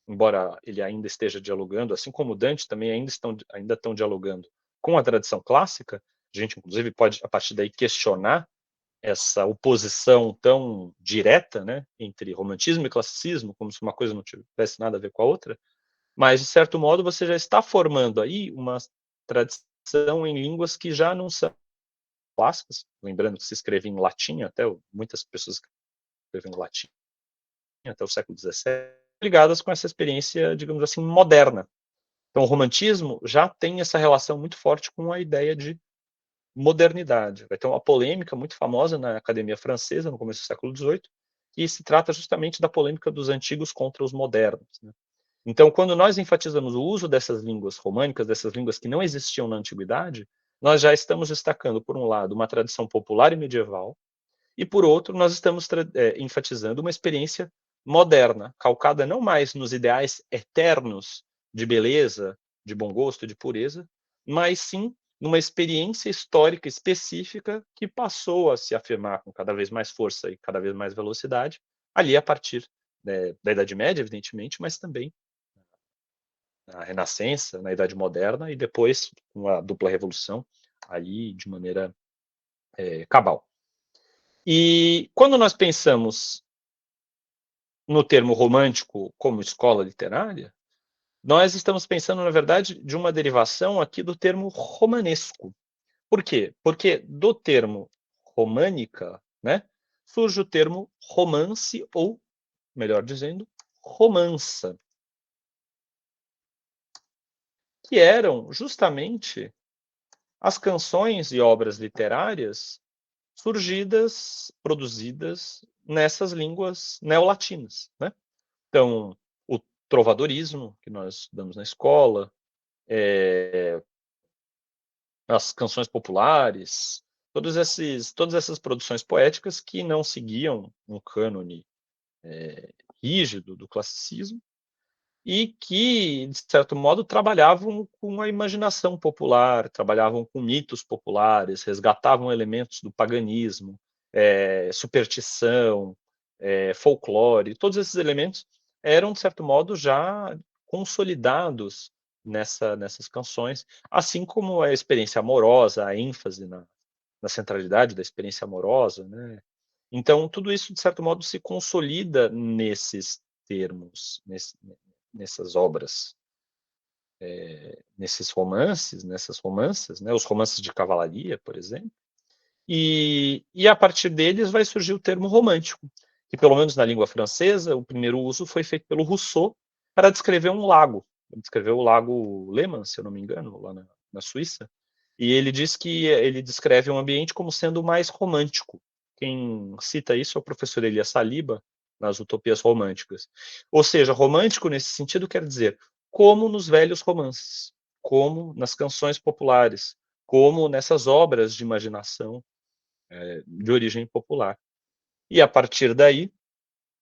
Embora ele ainda esteja dialogando, assim como Dante também ainda estão dialogando com a tradição clássica, a gente inclusive pode a partir daí questionar essa oposição tão direta, né, entre romantismo e classicismo, como se uma coisa não tivesse nada a ver com a outra, mas de certo modo você já está formando aí uma tradição em línguas que já não são clássicas, lembrando que se escrevia em latim, muitas pessoas escreviam em latim até o século XVII, ligadas com essa experiência, digamos assim, moderna. Então, o romantismo já tem essa relação muito forte com a ideia de modernidade. Vai ter uma polêmica muito famosa na Academia Francesa, no começo do século XVIII, que se trata justamente da polêmica dos antigos contra os modernos. Né? Então, quando nós enfatizamos o uso dessas línguas românicas, dessas línguas que não existiam na antiguidade, nós já estamos destacando, por um lado, uma tradição popular e medieval, e, por outro, nós estamos enfatizando uma experiência moderna, calcada não mais nos ideais eternos de beleza, de bom gosto, de pureza, mas sim numa experiência histórica específica que passou a se afirmar com cada vez mais força e cada vez mais velocidade, ali a partir da Idade Média, evidentemente, mas também na Renascença, na Idade Moderna e depois com a dupla revolução, ali de maneira cabal. E quando nós pensamos no termo romântico como escola literária, nós estamos pensando, na verdade, de uma derivação aqui do termo romanesco. Por quê? Porque do termo românica, né, surge o termo romance, ou, melhor dizendo, romança, que eram justamente as canções e obras literárias surgidas, produzidas nessas línguas neolatinas, né? Então, o trovadorismo, que nós estudamos na escola, as canções populares, todas essas produções poéticas que não seguiam um cânone rígido do classicismo, e que, de certo modo, trabalhavam com a imaginação popular, trabalhavam com mitos populares, resgatavam elementos do paganismo, superstição, folclore, todos esses elementos eram, de certo modo, já consolidados nessas canções, assim como a experiência amorosa, a ênfase na centralidade da experiência amorosa, né? Então, tudo isso, de certo modo, se consolida nesses termos, nessas obras, nesses romances, nessas romances, né? Os romances de cavalaria, por exemplo, e a partir deles vai surgir o termo romântico, que pelo menos na língua francesa, o primeiro uso foi feito pelo Rousseau para descrever um lago, descreveu o lago Léman, se eu não me engano, lá na Suíça, e ele diz que ele descreve um ambiente como sendo mais romântico. Quem cita isso é o professor Elias Saliba, nas Utopias Românticas. Ou seja, romântico nesse sentido quer dizer como nos velhos romances, como nas canções populares, como nessas obras de imaginação de origem popular. E a partir daí,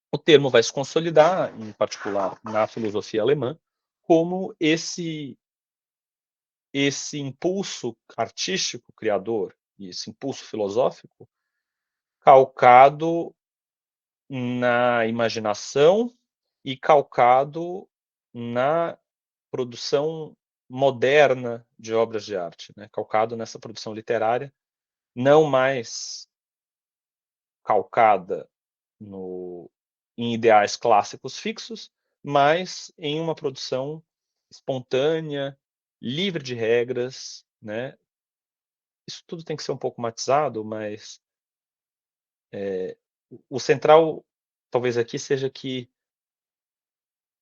o termo vai se consolidar, em particular na filosofia alemã, como esse impulso artístico criador, esse impulso filosófico, calcado na imaginação e calcado na produção moderna de obras de arte, né? Calcado nessa produção literária, não mais calcada em ideais clássicos fixos, mas em uma produção espontânea, livre de regras, né? Isso tudo tem que ser um pouco matizado, mas o central talvez aqui seja que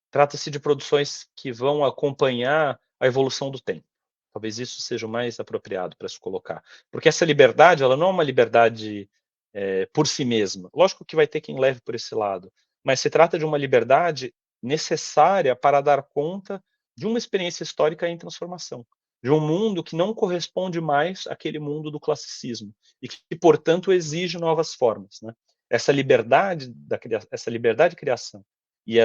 trata-se de produções que vão acompanhar a evolução do tempo. Talvez isso seja o mais apropriado para se colocar. Porque essa liberdade, ela não é uma liberdade por si mesma. Lógico que vai ter quem leve por esse lado, mas se trata de uma liberdade necessária para dar conta de uma experiência histórica em transformação, de um mundo que não corresponde mais àquele mundo do classicismo e que, portanto, exige novas formas, né? Essa liberdade de criação e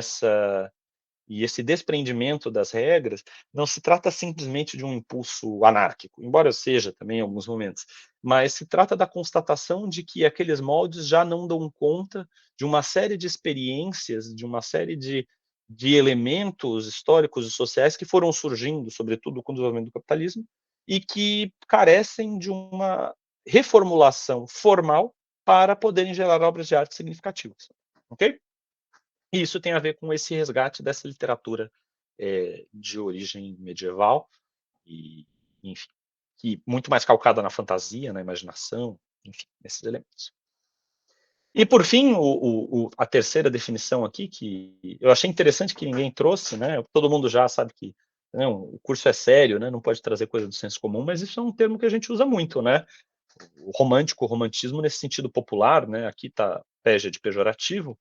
esse desprendimento das regras não se trata simplesmente de um impulso anárquico, embora seja também em alguns momentos, mas se trata da constatação de que aqueles moldes já não dão conta de uma série de experiências, de uma série de elementos históricos e sociais que foram surgindo, sobretudo com o desenvolvimento do capitalismo, e que carecem de uma reformulação formal para poderem gerar obras de arte significativas. Ok? E isso tem a ver com esse resgate dessa literatura de origem medieval, e, enfim, que muito mais calcada na fantasia, na imaginação, enfim, esses elementos. E por fim, a terceira definição aqui, que eu achei interessante que ninguém trouxe, né? Todo mundo já sabe que não, o curso é sério, né? Não pode trazer coisa do senso comum, mas isso é um termo que a gente usa muito, né? O romântico, o romantismo nesse sentido popular, né? Aqui está peja de pejorativo,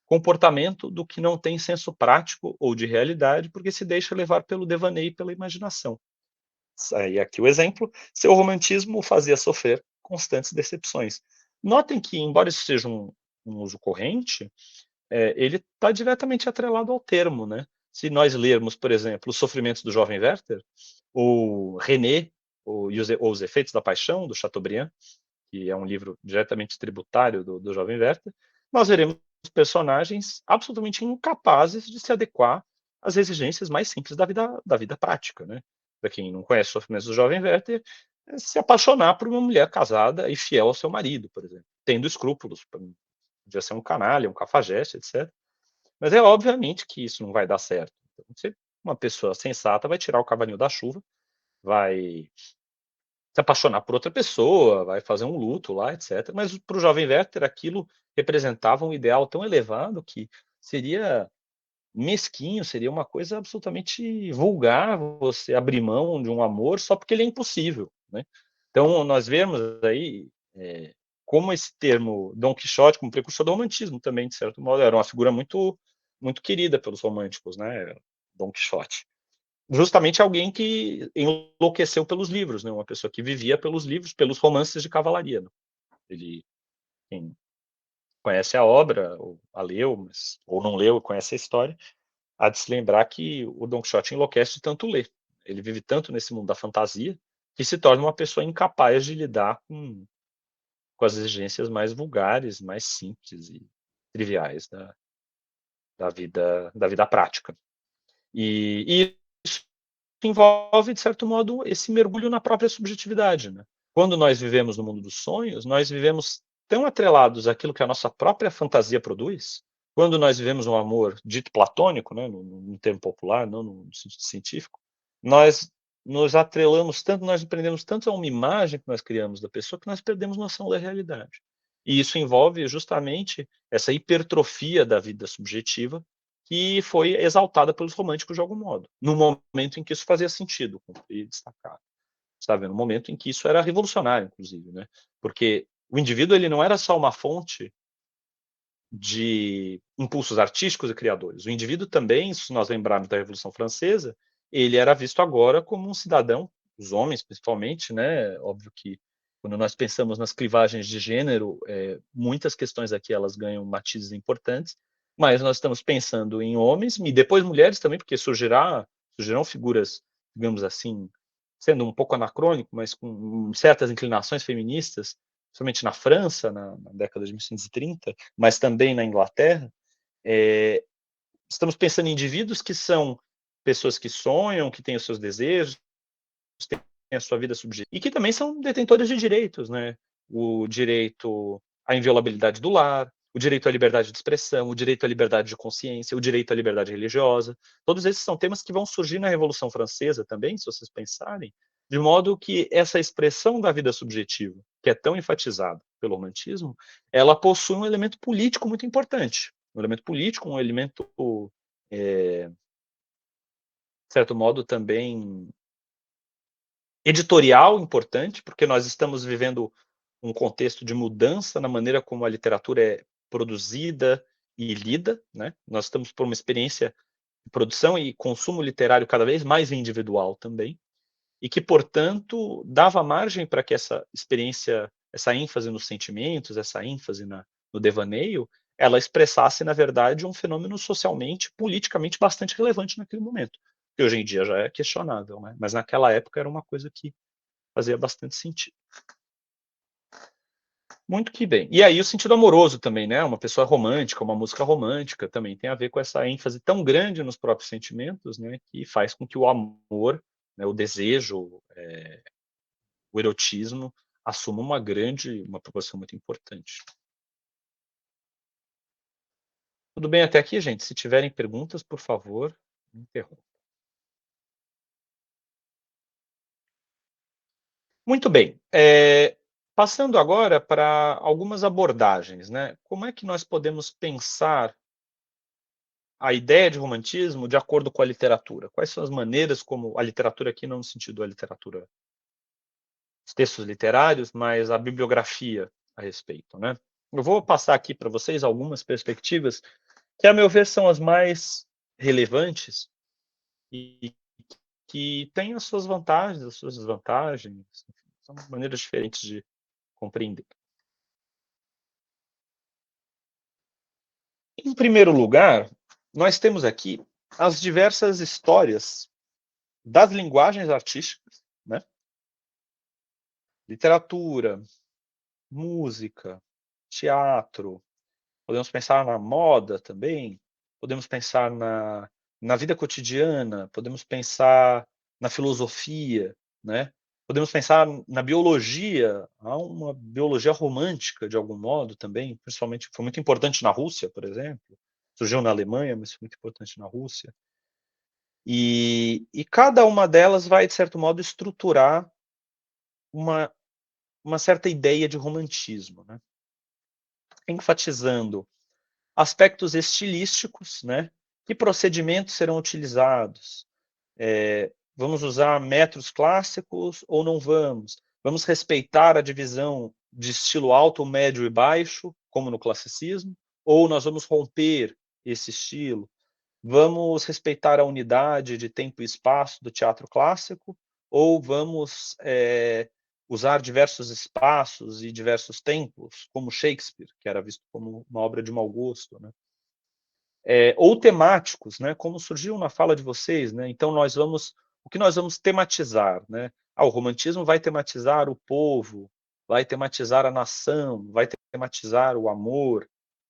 comportamento do que não tem senso prático ou de realidade, porque se deixa levar pelo devaneio e pela imaginação. E aqui o exemplo: seu romantismo o fazia sofrer constantes decepções. Notem que, embora isso seja um uso corrente, ele está diretamente atrelado ao termo, né? Se nós lermos, por exemplo, Os Sofrimentos do Jovem Werther, ou René, ou os Efeitos da Paixão, do Chateaubriand, que é um livro diretamente tributário do Jovem Werther, nós veremos personagens absolutamente incapazes de se adequar às exigências mais simples da vida prática, né? Para quem não conhece os sofrimentos do Jovem Werther, se apaixonar por uma mulher casada e fiel ao seu marido, por exemplo, tendo escrúpulos, podia ser um canalha, um cafajeste, etc. Mas é obviamente que isso não vai dar certo. Então, uma pessoa sensata vai tirar o cavalinho da chuva, vai se apaixonar por outra pessoa, vai fazer um luto lá, etc. Mas para o jovem Werther aquilo representava um ideal tão elevado que seria mesquinho, seria uma coisa absolutamente vulgar você abrir mão de um amor só porque ele é impossível, né? Então nós vemos aí como esse termo Dom Quixote, como precursor do romantismo também, de certo modo, era uma figura muito, muito querida pelos românticos, né? Dom Quixote. Justamente alguém que enlouqueceu pelos livros, né? Uma pessoa que vivia pelos livros, pelos romances de cavalaria. Né? Ele, quem conhece a obra, ou a leu, mas, ou não leu, conhece a história, há de se lembrar que o Don Quixote enlouquece de tanto ler. Ele vive tanto nesse mundo da fantasia que se torna uma pessoa incapaz de lidar com as exigências mais vulgares, mais simples e triviais da vida prática. E isso envolve, de certo modo, esse mergulho na própria subjetividade. Né? Quando nós vivemos no mundo dos sonhos, nós vivemos tão atrelados àquilo que a nossa própria fantasia produz. Quando nós vivemos um amor dito platônico, né, no termo popular, não no sentido científico, nós nos atrelamos tanto, nós prendemos tanto a uma imagem que nós criamos da pessoa que nós perdemos noção da realidade. E isso envolve justamente essa hipertrofia da vida subjetiva que foi exaltada pelos românticos de algum modo, no momento em que isso fazia sentido, cumprir destacar. Sabe, no momento em que isso era revolucionário, inclusive, né? Porque o indivíduo ele não era só uma fonte de impulsos artísticos e criadores. O indivíduo também, se nós lembrarmos da Revolução Francesa, ele era visto agora como um cidadão, os homens principalmente, né? Óbvio que quando nós pensamos nas clivagens de gênero, muitas questões aqui elas ganham matizes importantes, mas nós estamos pensando em homens e depois mulheres também, porque surgirão figuras, digamos assim, sendo um pouco anacrônico, mas com certas inclinações feministas, principalmente na França, na década de 1930, mas também na Inglaterra, estamos pensando em indivíduos que são pessoas que sonham, que têm os seus desejos, têm a sua vida subjetiva, e que também são detentores de direitos, né? O direito à inviolabilidade do lar, o direito à liberdade de expressão, o direito à liberdade de consciência, o direito à liberdade religiosa. Todos esses são temas que vão surgir na Revolução Francesa também, se vocês pensarem, de modo que essa expressão da vida subjetiva, que é tão enfatizada pelo romantismo, ela possui um elemento político muito importante. Um elemento político, um elemento, de certo modo, também editorial importante, porque nós estamos vivendo um contexto de mudança na maneira como a literatura é produzida e lida, né? Nós estamos por uma experiência de produção e consumo literário cada vez mais individual também, e que, portanto, dava margem para que essa experiência, essa ênfase nos sentimentos, essa ênfase no devaneio, ela expressasse, na verdade, um fenômeno socialmente, politicamente bastante relevante naquele momento, que hoje em dia já é questionável, né? Mas naquela época era uma coisa que fazia bastante sentido. Muito que bem. E aí o sentido amoroso também, né? Uma pessoa romântica, uma música romântica também tem a ver com essa ênfase tão grande nos próprios sentimentos, né? Que faz com que o amor, né, o desejo, o erotismo assuma uma proporção muito importante. Tudo bem até aqui, gente? Se tiverem perguntas, por favor, me interrompam. Muito bem. Passando agora para algumas abordagens, né? Como é que nós podemos pensar a ideia de romantismo de acordo com a literatura? Quais são as maneiras como a literatura aqui não no sentido da literatura, os textos literários, mas a bibliografia a respeito, né? Eu vou passar aqui para vocês algumas perspectivas que, a meu ver, são as mais relevantes e que têm as suas vantagens, as suas desvantagens, enfim, são maneiras diferentes de compreender. Em primeiro lugar, nós temos aqui as diversas histórias das linguagens artísticas, né? Literatura, música, teatro, podemos pensar na moda também, podemos pensar na vida cotidiana, podemos pensar na filosofia, né? Podemos pensar na biologia, há uma biologia romântica de algum modo também, principalmente foi muito importante na Rússia, por exemplo, surgiu na Alemanha, mas foi muito importante na Rússia. E cada uma delas vai, de certo modo, estruturar uma, uma certa ideia de romantismo, né? Enfatizando aspectos estilísticos, né? Que procedimentos serão utilizados? Vamos usar métodos clássicos ou não vamos? Vamos respeitar a divisão de estilo alto, médio e baixo, como no classicismo, ou nós vamos romper esse estilo? Vamos respeitar a unidade de tempo e espaço do teatro clássico, ou vamos usar diversos espaços e diversos tempos, como Shakespeare, que era visto como uma obra de mau gosto, né? Ou temáticos, né, como surgiu na fala de vocês, né? Então o que nós vamos tematizar, né? O romantismo vai tematizar o povo, vai tematizar a nação, vai tematizar o amor,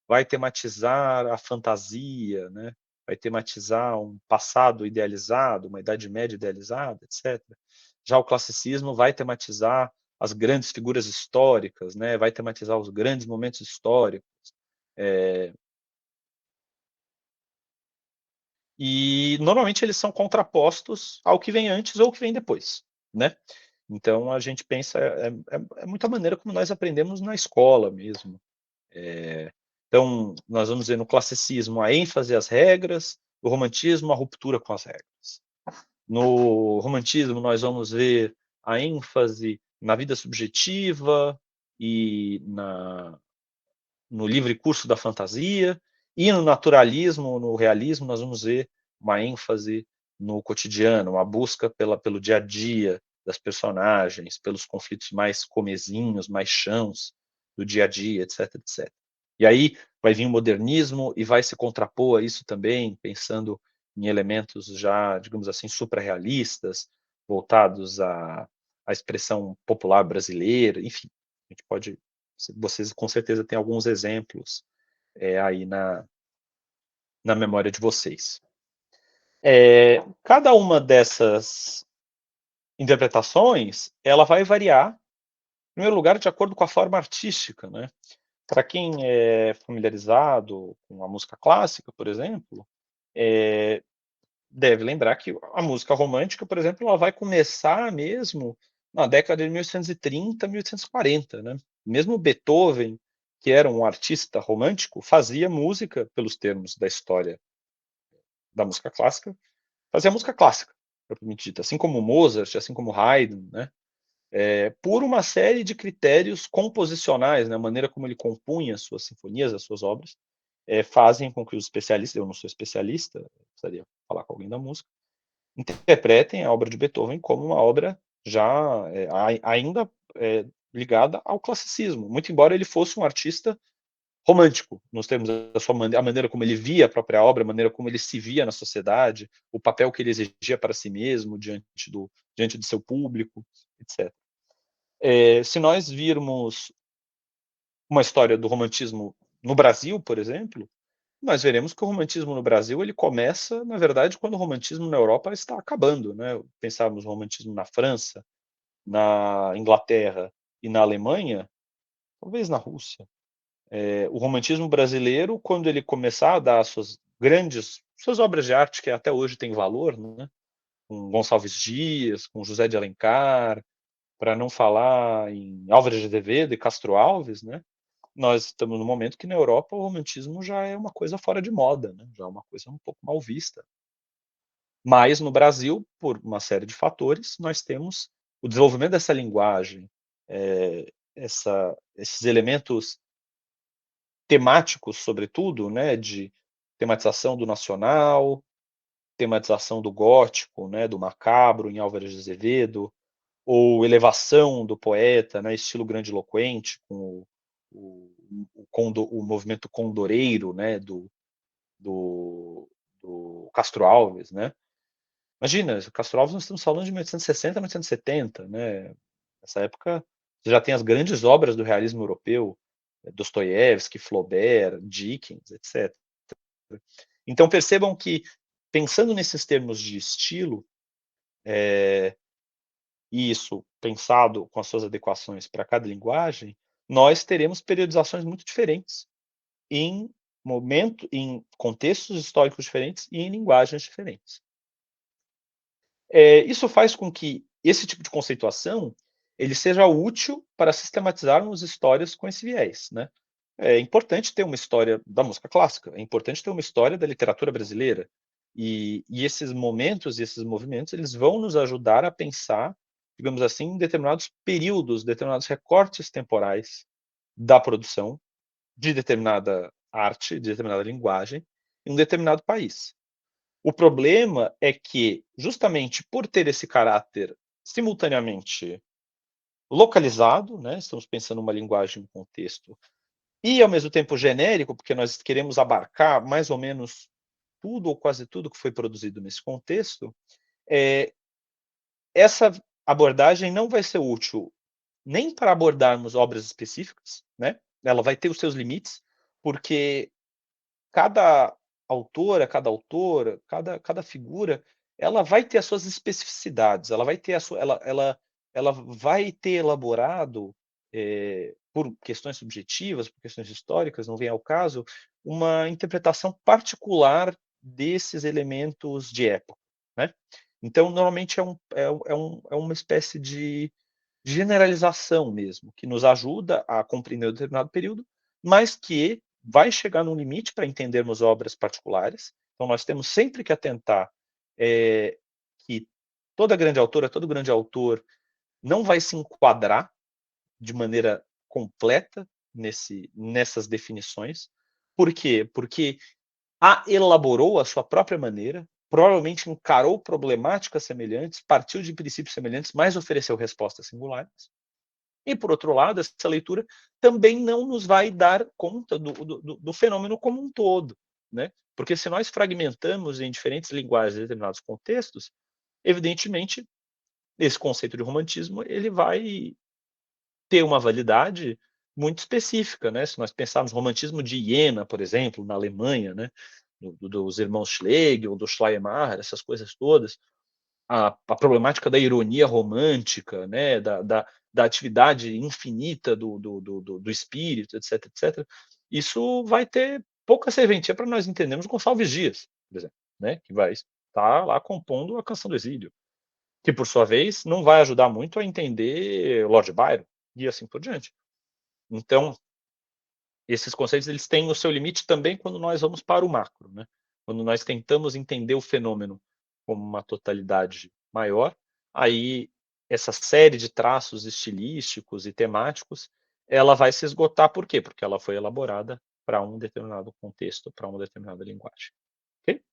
vai tematizar a fantasia, né? Vai tematizar um passado idealizado, uma Idade Média idealizada, etc. Já o classicismo vai tematizar as grandes figuras históricas, né? Vai tematizar os grandes momentos históricos. E normalmente eles são contrapostos ao que vem antes ou ao que vem depois, né? Então a gente pensa, é muita maneira como nós aprendemos na escola mesmo. Então nós vamos ver no classicismo a ênfase às regras, no romantismo a ruptura com as regras. No romantismo nós vamos ver a ênfase na vida subjetiva e no livre curso da fantasia, e no naturalismo, no realismo, nós vamos ver uma ênfase no cotidiano, uma busca pelo dia a dia das personagens, pelos conflitos mais comezinhos, mais chãos do dia a dia, etc, etc. E aí vai vir o modernismo e vai se contrapor a isso também, pensando em elementos já, digamos assim, suprarrealistas, voltados à expressão popular brasileira, enfim, a gente pode, vocês com certeza têm alguns exemplos aí na memória de vocês. Cada uma dessas interpretações, ela vai variar, em primeiro lugar, de acordo com a forma artística, né? Para quem é familiarizado com a música clássica, por exemplo, deve lembrar que a música romântica, por exemplo, ela vai começar mesmo na década de 1830, 1840, né? Mesmo Beethoven, que era um artista romântico, fazia música, pelos termos da história da música clássica, fazia música clássica, propriamente dita, assim como Mozart, assim como Haydn, né? Por uma série de critérios composicionais, né? A maneira como ele compunha as suas sinfonias, as suas obras, fazem com que os especialistas, eu não sou especialista, precisaria falar com alguém da música, interpretem a obra de Beethoven como uma obra já ainda ligada ao classicismo, muito embora ele fosse um artista romântico, nos termos da sua a maneira como ele via a própria obra, a maneira como ele se via na sociedade, o papel que ele exigia para si mesmo diante do seu público, etc. Se nós virmos uma história do romantismo no Brasil, por exemplo, nós veremos que o romantismo no Brasil ele começa, na verdade, quando o romantismo na Europa está acabando, né? Pensarmos no romantismo na França, na Inglaterra e na Alemanha, talvez na Rússia. O romantismo brasileiro, quando ele começar a dar suas obras de arte que até hoje têm valor, né? Com Gonçalves Dias, com José de Alencar, para não falar em Álvares de Azevedo e Castro Alves, né? Nós estamos no momento que na Europa o romantismo já é uma coisa fora de moda, né? Já é uma coisa um pouco mal vista. Mas no Brasil, por uma série de fatores, nós temos o desenvolvimento dessa linguagem, esses elementos temáticos, sobretudo, né, de tematização do nacional, tematização do gótico, né, do macabro em Álvares de Azevedo, ou elevação do poeta, né, estilo grandiloquente, com o movimento condoreiro, né, do, do Castro Alves, né? Imagina, Castro Alves nós estamos falando de 1860, 1870, né? Nessa época você já tem as grandes obras do realismo europeu, Dostoiévski, Flaubert, Dickens, etc. Então percebam que, pensando nesses termos de estilo, e isso pensado com as suas adequações para cada linguagem, nós teremos periodizações muito diferentes em contextos históricos diferentes e em linguagens diferentes. Isso faz com que esse tipo de conceituação ele seja útil para sistematizarmos histórias com esse viés, né? É importante ter uma história da música clássica, é importante ter uma história da literatura brasileira, e esses momentos e esses movimentos eles vão nos ajudar a pensar digamos assim, em determinados períodos, determinados recortes temporais da produção de determinada arte, de determinada linguagem, em um determinado país. O problema é que, justamente por ter esse caráter simultaneamente localizado, né, estamos pensando numa linguagem, um contexto, e ao mesmo tempo genérico, porque nós queremos abarcar mais ou menos tudo ou quase tudo que foi produzido nesse contexto, eh, essa abordagem não vai ser útil nem para abordarmos obras específicas, né, ela vai ter os seus limites, porque cada autora, cada autor, cada figura, ela vai ter as suas especificidades, ela vai ter a sua ela vai ter elaborado, por questões subjetivas, por questões históricas, não vem ao caso, uma interpretação particular desses elementos de época, né. Então, normalmente é uma espécie de generalização mesmo, que nos ajuda a compreender um determinado período, mas que vai chegar num limite para entendermos obras particulares. Então nós temos sempre que atentar, que toda grande autora, todo grande autor não vai se enquadrar de maneira completa nessas definições. Por quê? Porque a elaborou à sua própria maneira, provavelmente encarou problemáticas semelhantes, partiu de princípios semelhantes, mas ofereceu respostas singulares. E, por outro lado, essa leitura também não nos vai dar conta do fenômeno como um todo, né? Porque se nós fragmentamos em diferentes linguagens determinados contextos, evidentemente, esse conceito de romantismo ele vai ter uma validade muito específica, né? Se nós pensarmos romantismo de Iena, por exemplo, na Alemanha, né? Dos irmãos Schlegel, do Schleiermacher, essas coisas todas, a problemática da ironia romântica, né, da atividade infinita do espírito, etc, etc, isso vai ter pouca serventia para nós entendermos Gonçalves Dias, por exemplo, né, que vai estar lá compondo a Canção do Exílio, que por sua vez não vai ajudar muito a entender Lord Byron e assim por diante. Então, esses conceitos eles têm o seu limite também quando nós vamos para o macro, né? Quando nós tentamos entender o fenômeno como uma totalidade maior, aí essa série de traços estilísticos e temáticos, ela vai se esgotar por quê? Porque ela foi elaborada para um determinado contexto, para uma determinada linguagem. Ok?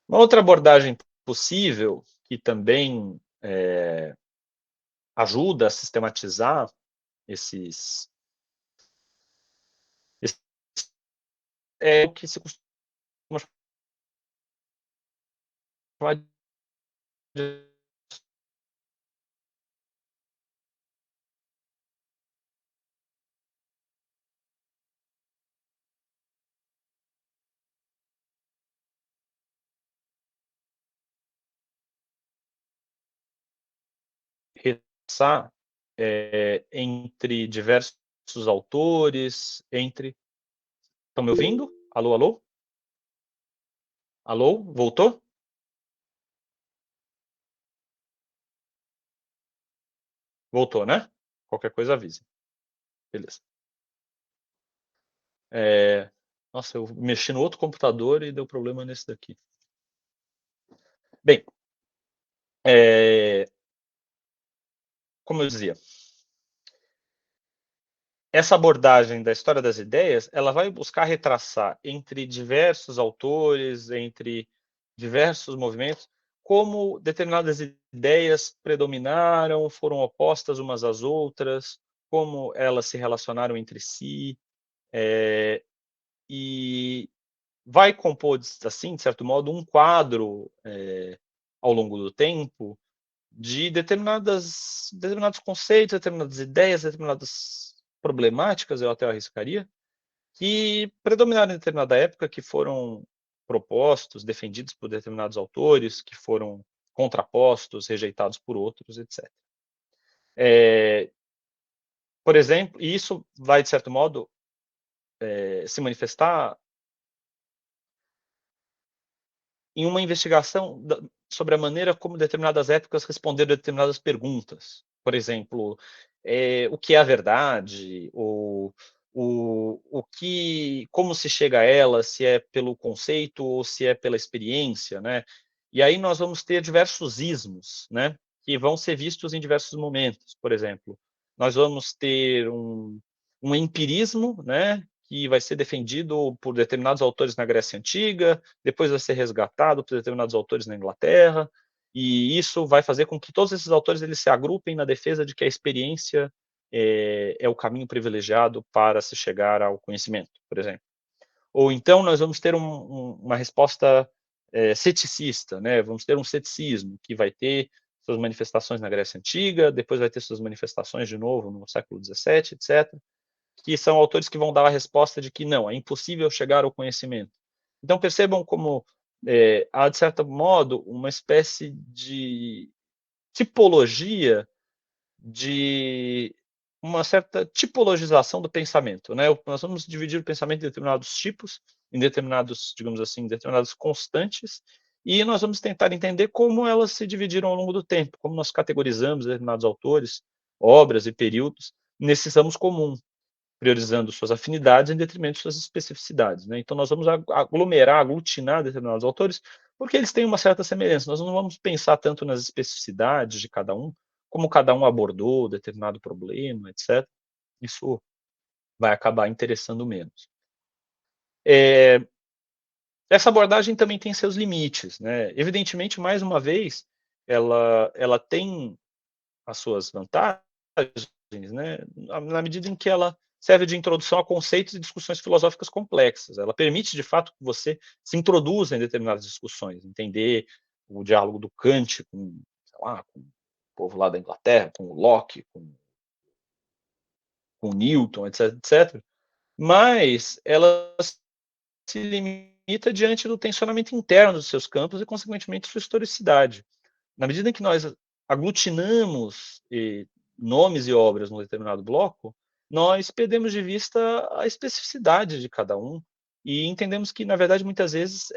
Uma outra abordagem possível, que também ajuda a sistematizar esses, é o que se costuma chamar de repensar, entre diversos autores, entre estão me ouvindo? Alô, alô? Alô, voltou? Voltou, né? Qualquer coisa avise. Beleza. Nossa, eu mexi no outro computador e deu problema nesse daqui. Bem, como eu dizia, essa abordagem da história das ideias, ela vai buscar retraçar entre diversos autores, entre diversos movimentos, como determinadas ideias predominaram, foram opostas umas às outras, como elas se relacionaram entre si, e vai compor, assim, de certo modo, um quadro, ao longo do tempo, de determinados conceitos, determinadas ideias, determinadas problemáticas, eu até arriscaria, que predominaram em determinada época, que foram propostos, defendidos por determinados autores, que foram contrapostos, rejeitados por outros, etc. É, por exemplo, e isso vai, de certo modo, se manifestar em uma investigação sobre a maneira como determinadas épocas responderam a determinadas perguntas. Por exemplo, o que é a verdade? Como se chega a ela, se é pelo conceito ou se é pela experiência, né? E aí nós vamos ter diversos ismos, né, que vão ser vistos em diversos momentos. Por exemplo, nós vamos ter um empirismo, né, que vai ser defendido por determinados autores na Grécia Antiga, depois vai ser resgatado por determinados autores na Inglaterra, e isso vai fazer com que todos esses autores eles se agrupem na defesa de que a experiência é o caminho privilegiado para se chegar ao conhecimento, por exemplo. Ou então nós vamos ter uma resposta ceticista, né? Vamos ter um ceticismo que vai ter suas manifestações na Grécia Antiga, depois vai ter suas manifestações de novo no século XVII, etc., que são autores que vão dar a resposta de que não, é impossível chegar ao conhecimento. Então percebam como há, de certo modo, uma espécie de tipologia de uma certa tipologização do pensamento, né? Nós vamos dividir o pensamento em determinados tipos, em determinados, digamos assim, determinadas constantes, e nós vamos tentar entender como elas se dividiram ao longo do tempo, como nós categorizamos determinados autores, obras e períodos nesses ramos comuns, priorizando suas afinidades em detrimento de suas especificidades, né? Então nós vamos aglomerar, aglutinar determinados autores, porque eles têm uma certa semelhança. Nós não vamos pensar tanto nas especificidades de cada um, como cada um abordou determinado problema, etc. Isso vai acabar interessando menos. Essa abordagem também tem seus limites, né? Evidentemente, mais uma vez, ela tem as suas vantagens, né, na medida em que ela serve de introdução a conceitos e discussões filosóficas complexas. Ela permite, de fato, que você se introduza em determinadas discussões, entender o diálogo do Kant com, sei lá, com o povo lá da Inglaterra, com o Locke, com o Newton, etc, etc. Mas ela se limita diante do tensionamento interno dos seus campos e, consequentemente, sua historicidade. Na medida em que nós aglutinamos nomes e obras num determinado bloco, nós perdemos de vista a especificidade de cada um e entendemos que, na verdade, muitas vezes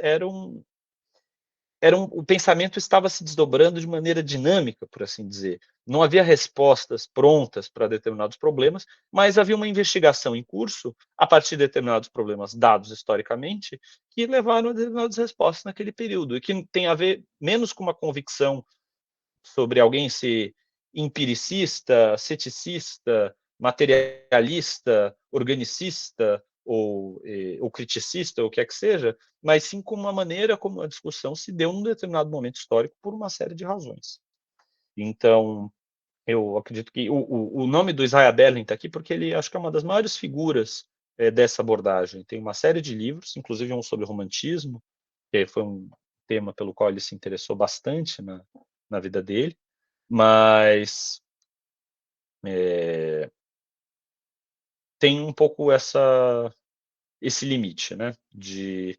o pensamento estava se desdobrando de maneira dinâmica, por assim dizer. Não havia respostas prontas para determinados problemas, mas havia uma investigação em curso a partir de determinados problemas dados historicamente que levaram a determinadas respostas naquele período e que tem a ver menos com uma convicção sobre alguém ser empiricista, ceticista, materialista, organicista ou criticista, ou o que é que seja, mas sim como uma maneira como a discussão se deu num determinado momento histórico por uma série de razões. Então, eu acredito que o nome do Isaiah Berlin está aqui porque ele acho que é uma das maiores figuras dessa abordagem. Tem uma série de livros, inclusive um sobre romantismo, que foi um tema pelo qual ele se interessou bastante na vida dele, mas tem um pouco esse limite, né, de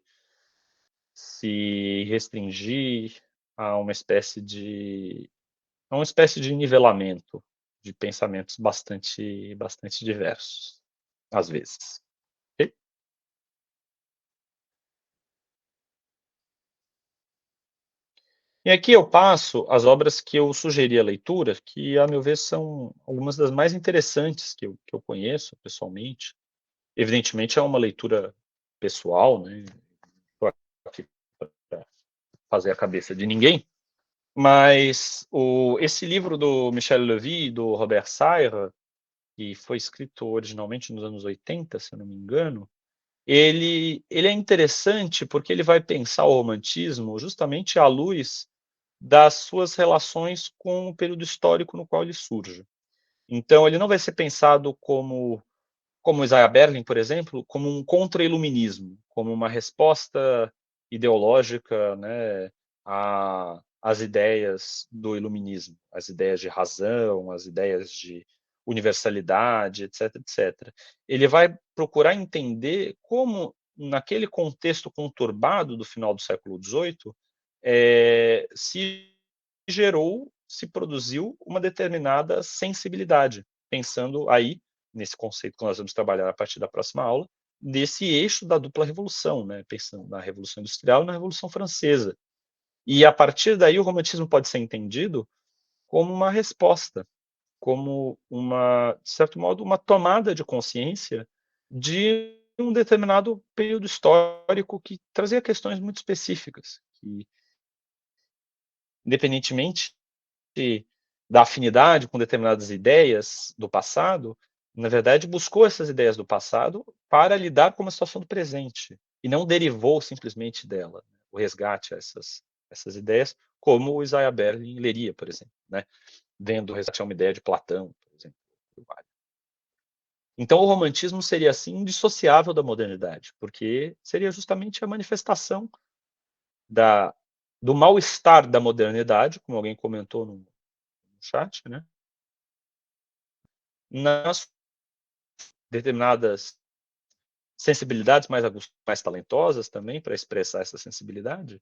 se restringir a uma espécie de nivelamento de pensamentos bastante diversos, às vezes. Ok? E aqui eu passo as obras que eu sugeri a leitura, que, a meu ver, são algumas das mais interessantes que eu conheço pessoalmente. Evidentemente, é uma leitura pessoal, né? Estou aqui para fazer a cabeça de ninguém, mas esse livro do Michel Levy e do Robert Sayre, que foi escrito originalmente nos anos 80, se eu não me engano, ele é interessante porque ele vai pensar o romantismo justamente à luz das suas relações com o período histórico no qual ele surge. Então, ele não vai ser pensado como Isaiah Berlin, por exemplo, como um contra-iluminismo, como uma resposta ideológica, né, às ideias do iluminismo, as ideias de razão, as ideias de universalidade, etc, etc. Ele vai procurar entender como, naquele contexto conturbado do final do século XVIII, se gerou, se produziu uma determinada sensibilidade, pensando aí nesse conceito que nós vamos trabalhar a partir da próxima aula, desse eixo da dupla revolução, né? Pensando na Revolução Industrial e na Revolução Francesa. E a partir daí o romantismo pode ser entendido como uma resposta, como de certo modo, uma tomada de consciência de um determinado período histórico que trazia questões muito específicas, que independentemente da afinidade com determinadas ideias do passado, na verdade, buscou essas ideias do passado para lidar com uma situação do presente, e não derivou simplesmente dela, o resgate a essas ideias, como o Isaiah Berlin leria, por exemplo, né? Vendo o resgate a uma ideia de Platão, por exemplo. Então, o romantismo seria, assim, indissociável da modernidade, porque seria justamente a manifestação do mal-estar da modernidade, como alguém comentou no chat, né? Nas determinadas sensibilidades mais talentosas também para expressar essa sensibilidade,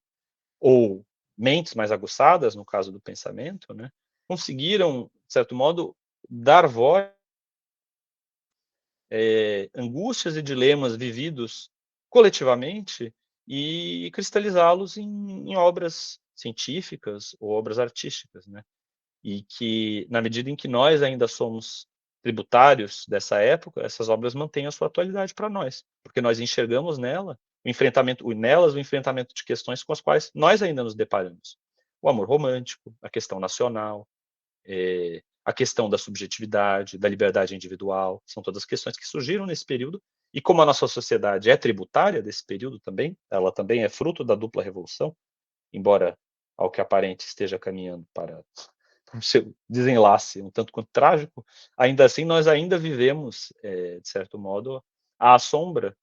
ou mentes mais aguçadas, no caso do pensamento, né? Conseguiram, de certo modo, dar voz angústias e dilemas vividos coletivamente e cristalizá-los em obras científicas ou obras artísticas, né? E que, na medida em que nós ainda somos tributários dessa época, essas obras mantêm a sua atualidade para nós, porque nós enxergamos nelas o enfrentamento de questões com as quais nós ainda nos deparamos. O amor romântico, a questão nacional, a questão da subjetividade, da liberdade individual, são todas questões que surgiram nesse período, e como a nossa sociedade é tributária desse período também, ela também é fruto da dupla revolução, embora, ao que aparente, esteja caminhando para o seu desenlace um tanto quanto trágico, ainda assim nós ainda vivemos, de certo modo, à sombra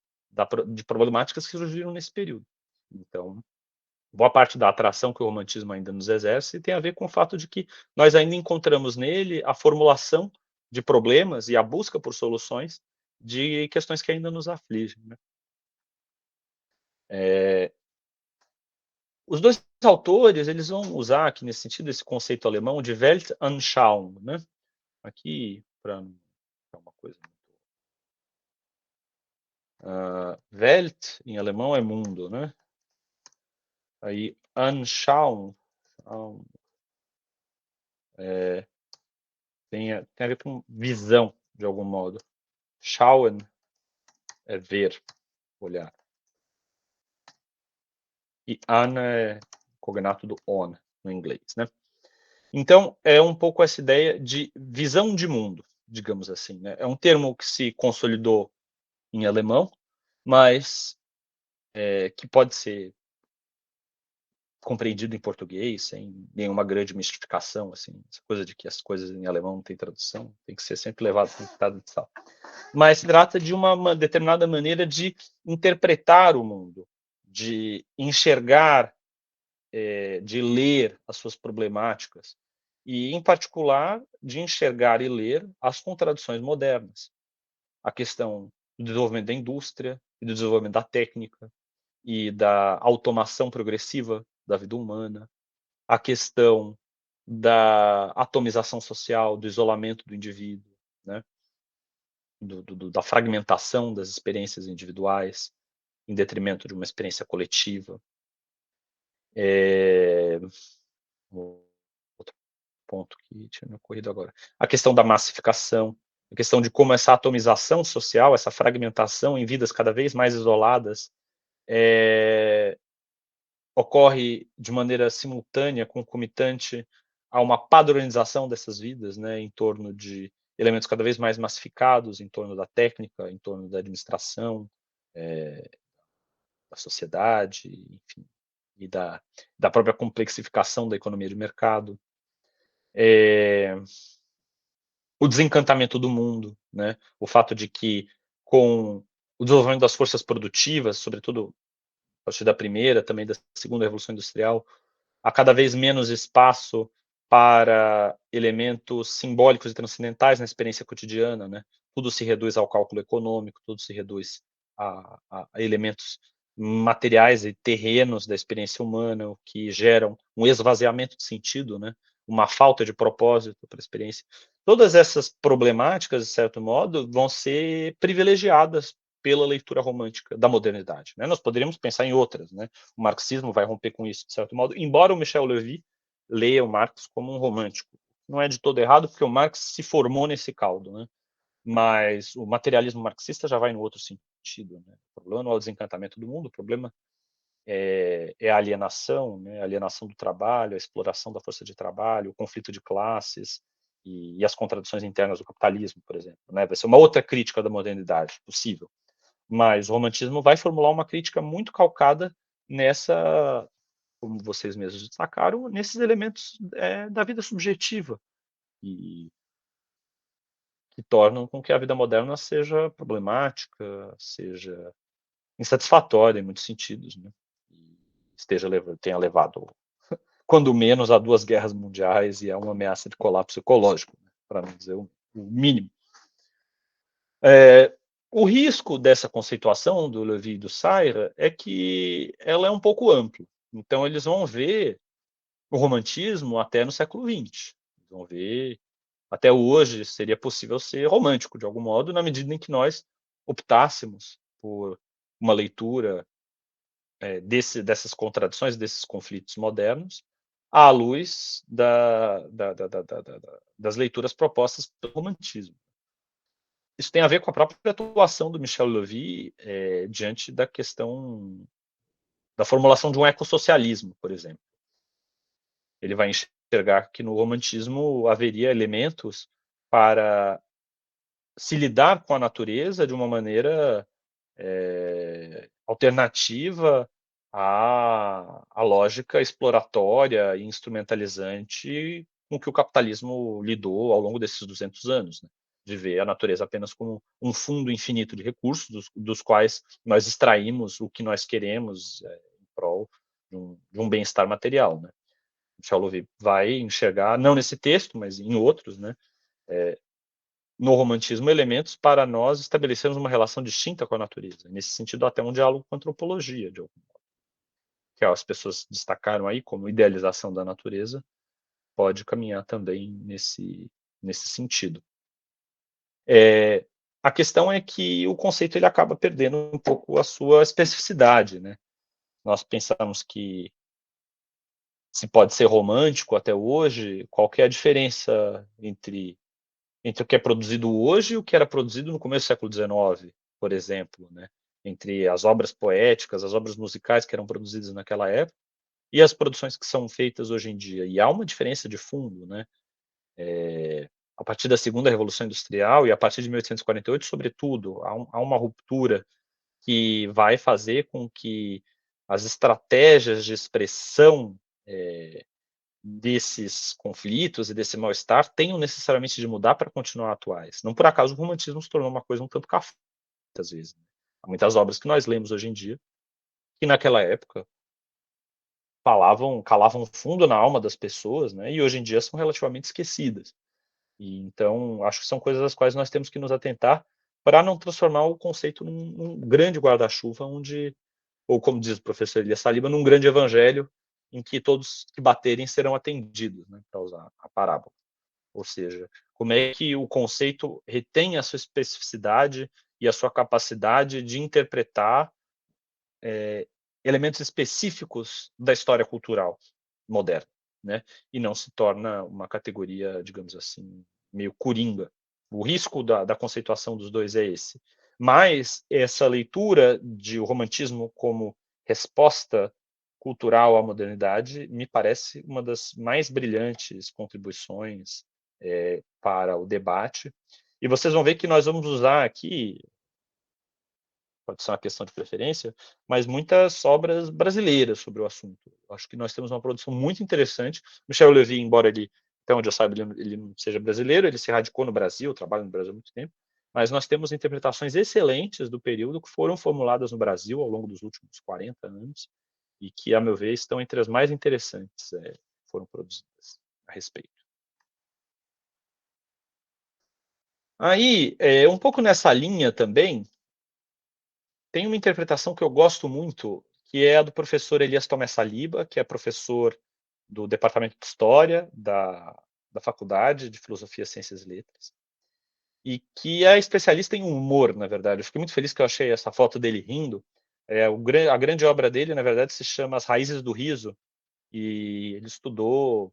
de problemáticas que surgiram nesse período. Então, boa parte da atração que o romantismo ainda nos exerce tem a ver com o fato de que nós ainda encontramos nele a formulação de problemas e a busca por soluções de questões que ainda nos afligem, né? Os dois autores, eles vão usar aqui nesse sentido esse conceito alemão de Weltanschauung, né? Aqui, para uma coisa. Welt, em alemão, é mundo, né? Aí, Anschauung tem a ver com visão, de algum modo. Schauen é ver, olhar. E an é cognato do on, no inglês, né? Então, é um pouco essa ideia de visão de mundo, digamos assim, né? É um termo que se consolidou em alemão, mas que pode ser compreendido em português, sem nenhuma grande mistificação, assim, essa coisa de que as coisas em alemão não têm tradução, tem que ser sempre levado com estado de sal. Mas se trata de uma determinada maneira de interpretar o mundo, de enxergar, de ler as suas problemáticas, e, em particular, de enxergar e ler as contradições modernas. A questão do desenvolvimento da indústria, e do desenvolvimento da técnica, e da automação progressiva da vida humana, a questão da atomização social, do isolamento do indivíduo, né? Da fragmentação das experiências individuais, em detrimento de uma experiência coletiva. Outro ponto que tinha me ocorrido agora. A questão da massificação, a questão de como essa atomização social, essa fragmentação em vidas cada vez mais isoladas, ocorre de maneira simultânea, concomitante a uma padronização dessas vidas, né, em torno de elementos cada vez mais massificados, em torno da técnica, em torno da administração, da sociedade, enfim, e da própria complexificação da economia de mercado. O desencantamento do mundo, né, o fato de que, com o desenvolvimento das forças produtivas, sobretudo a partir da primeira, também da segunda revolução industrial, há cada vez menos espaço para elementos simbólicos e transcendentais na experiência cotidiana, né? Tudo se reduz ao cálculo econômico, tudo se reduz a elementos materiais e terrenos da experiência humana, o que geram um esvaziamento de sentido, né? Uma falta de propósito para a experiência. Todas essas problemáticas, de certo modo, vão ser privilegiadas pela leitura romântica da modernidade, né? Nós poderíamos pensar em outras, né? O marxismo vai romper com isso, de certo modo, embora o Michel Levy leia o Marx como um romântico. Não é de todo errado, porque o Marx se formou nesse caldo, né? Mas o materialismo marxista já vai no outro sentido, né? O problema não é o desencantamento do mundo, o problema é a alienação, né, a alienação do trabalho, a exploração da força de trabalho, o conflito de classes e as contradições internas do capitalismo, por exemplo, né? Vai ser uma outra crítica da modernidade possível. Mas o romantismo vai formular uma crítica muito calcada nessa, como vocês mesmos destacaram, nesses elementos da vida subjetiva e que tornam com que a vida moderna seja problemática, seja insatisfatória em muitos sentidos, né? E tenha levado, quando menos, a 2 guerras mundiais e a uma ameaça de colapso ecológico, né? Para não dizer o mínimo. O risco dessa conceituação do Levy e do Sayre é que ela é um pouco ampla. Então, eles vão ver o romantismo até no século XX. Eles vão ver, até hoje, seria possível ser romântico, de algum modo, na medida em que nós optássemos por uma leitura dessas contradições, desses conflitos modernos, à luz das leituras propostas pelo romantismo. Isso tem a ver com a própria atuação do Michel Levy diante da questão da formulação de um ecossocialismo, por exemplo. Ele vai enxergar que no romantismo haveria elementos para se lidar com a natureza de uma maneira alternativa à lógica exploratória e instrumentalizante com que o capitalismo lidou ao longo desses 200 anos, né? De ver a natureza apenas como um fundo infinito de recursos, dos quais nós extraímos o que nós queremos em prol de um bem-estar material, né? Michel Louvi vai enxergar, não nesse texto, mas em outros, né, no romantismo, elementos para nós estabelecermos uma relação distinta com a natureza. Nesse sentido, até um diálogo com a antropologia, de algum modo, que as pessoas destacaram aí como idealização da natureza, pode caminhar também nesse sentido. A questão é que o conceito ele acaba perdendo um pouco a sua especificidade, né? Nós pensamos que se pode ser romântico até hoje, qual que é a diferença entre o que é produzido hoje e o que era produzido no começo do século XIX, por exemplo, né? Entre as obras poéticas, as obras musicais que eram produzidas naquela época e as produções que são feitas hoje em dia. E há uma diferença de fundo, né? A partir da segunda Revolução Industrial e a partir de 1848, sobretudo, há uma ruptura que vai fazer com que as estratégias de expressão desses conflitos e desse mal-estar tenham necessariamente de mudar para continuar atuais. Não por acaso o romantismo se tornou uma coisa um tanto cafona, muitas vezes. Né? Há muitas obras que nós lemos hoje em dia que naquela época calavam fundo na alma das pessoas, né? E hoje em dia são relativamente esquecidas. E então acho que são coisas às quais nós temos que nos atentar para não transformar o conceito num grande guarda-chuva onde, ou como diz o professor Elias Saliba, num grande evangelho em que todos que baterem serão atendidos, né, para usar a parábola. Ou seja, como é que o conceito retém a sua especificidade e a sua capacidade de interpretar elementos específicos da história cultural moderna, né? E não se torna uma categoria, digamos assim, meio coringa. O risco da conceituação dos dois é esse. Mas essa leitura de o romantismo como resposta cultural à modernidade me parece uma das mais brilhantes contribuições para o debate. E vocês vão ver que nós vamos usar aqui, pode ser uma questão de preferência, mas muitas obras brasileiras sobre o assunto. Acho que nós temos uma produção muito interessante. Michel Levy, embora ele, até onde eu saiba, ele não seja brasileiro, ele se radicou no Brasil, trabalha no Brasil há muito tempo, mas nós temos interpretações excelentes do período que foram formuladas no Brasil ao longo dos últimos 40 anos e que, a meu ver, estão entre as mais interessantes foram produzidas a respeito. Aí, um pouco nessa linha também, tem uma interpretação que eu gosto muito, que é a do professor Elias Tomé Saliba, que é professor do Departamento de História da Faculdade de Filosofia, Ciências e Letras, e que é especialista em humor, na verdade. Eu fiquei muito feliz que eu achei essa foto dele rindo. A grande obra dele, na verdade, se chama As Raízes do Riso, e ele estudou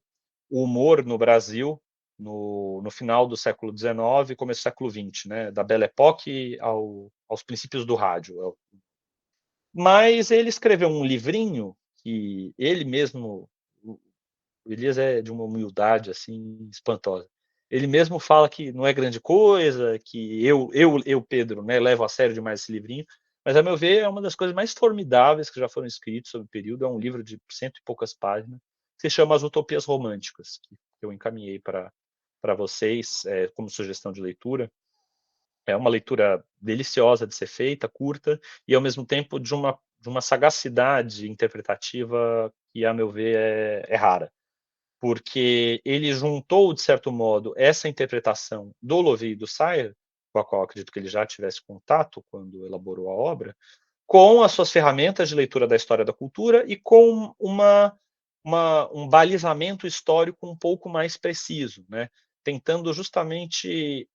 o humor no Brasil no final do século XIX e começo do século XX, né? Da Belle Époque aos princípios do rádio. Mas ele escreveu um livrinho que ele mesmo, o Elias é de uma humildade, assim, espantosa. Ele mesmo fala que não é grande coisa, que eu Pedro, né, levo a sério demais esse livrinho, mas a meu ver é uma das coisas mais formidáveis que já foram escritos sobre o período, é um livro de cento e poucas páginas, que se chama As Utopias Românticas, que eu encaminhei para vocês, como sugestão de leitura. É uma leitura deliciosa de ser feita, curta, e ao mesmo tempo de uma sagacidade interpretativa que, a meu ver, é rara, porque ele juntou, de certo modo, essa interpretação do Lovie e do Sayre, com a qual acredito que ele já tivesse contato quando elaborou a obra, com as suas ferramentas de leitura da história da cultura e com um balizamento histórico um pouco mais preciso, né? Tentando justamente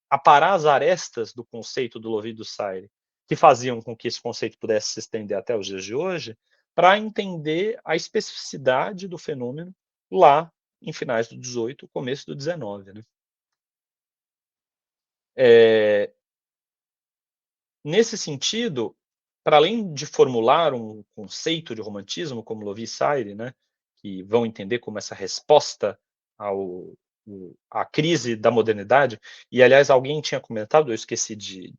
aparar as arestas do conceito do Lovie e do Sayre, que faziam com que esse conceito pudesse se estender até os dias de hoje, para entender a especificidade do fenômeno lá em finais do 18, começo do 19. Né? É, Nesse sentido, para além de formular um conceito de romantismo, como Lovie e Sayre, né, que vão entender como essa resposta à crise da modernidade, e aliás, alguém tinha comentado, eu esqueci de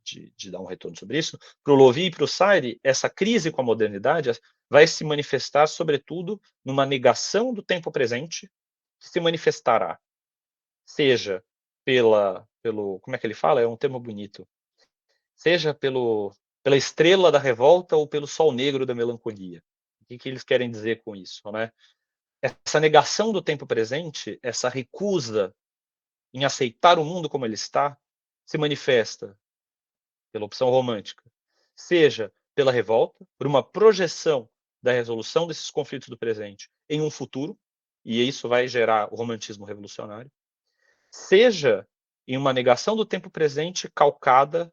dar um retorno sobre isso, para o Lovie e para o Sayre, essa crise com a modernidade vai se manifestar, sobretudo, numa negação do tempo presente, que se manifestará, seja como é que ele fala? É um termo bonito, seja pela estrela da revolta ou pelo sol negro da melancolia. O que eles querem dizer com isso, né? Essa negação do tempo presente, essa recusa em aceitar o mundo como ele está, se manifesta pela opção romântica, seja pela revolta, por uma projeção da resolução desses conflitos do presente em um futuro, e isso vai gerar o romantismo revolucionário, seja em uma negação do tempo presente calcada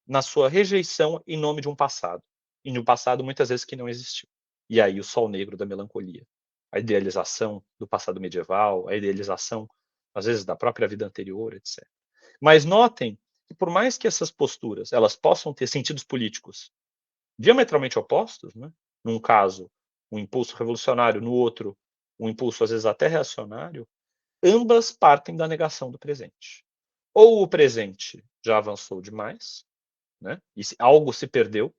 na sua rejeição em nome de um passado, e de um passado muitas vezes que não existiu. E aí o sol negro da melancolia, a idealização do passado medieval, a idealização, às vezes, da própria vida anterior, etc. Mas notem que por mais que essas posturas elas possam ter sentidos políticos diametralmente opostos, né? Num caso, um impulso revolucionário, no outro, um impulso às vezes até reacionário, ambas partem da negação do presente. Ou o presente já avançou demais, né? E algo se perdeu.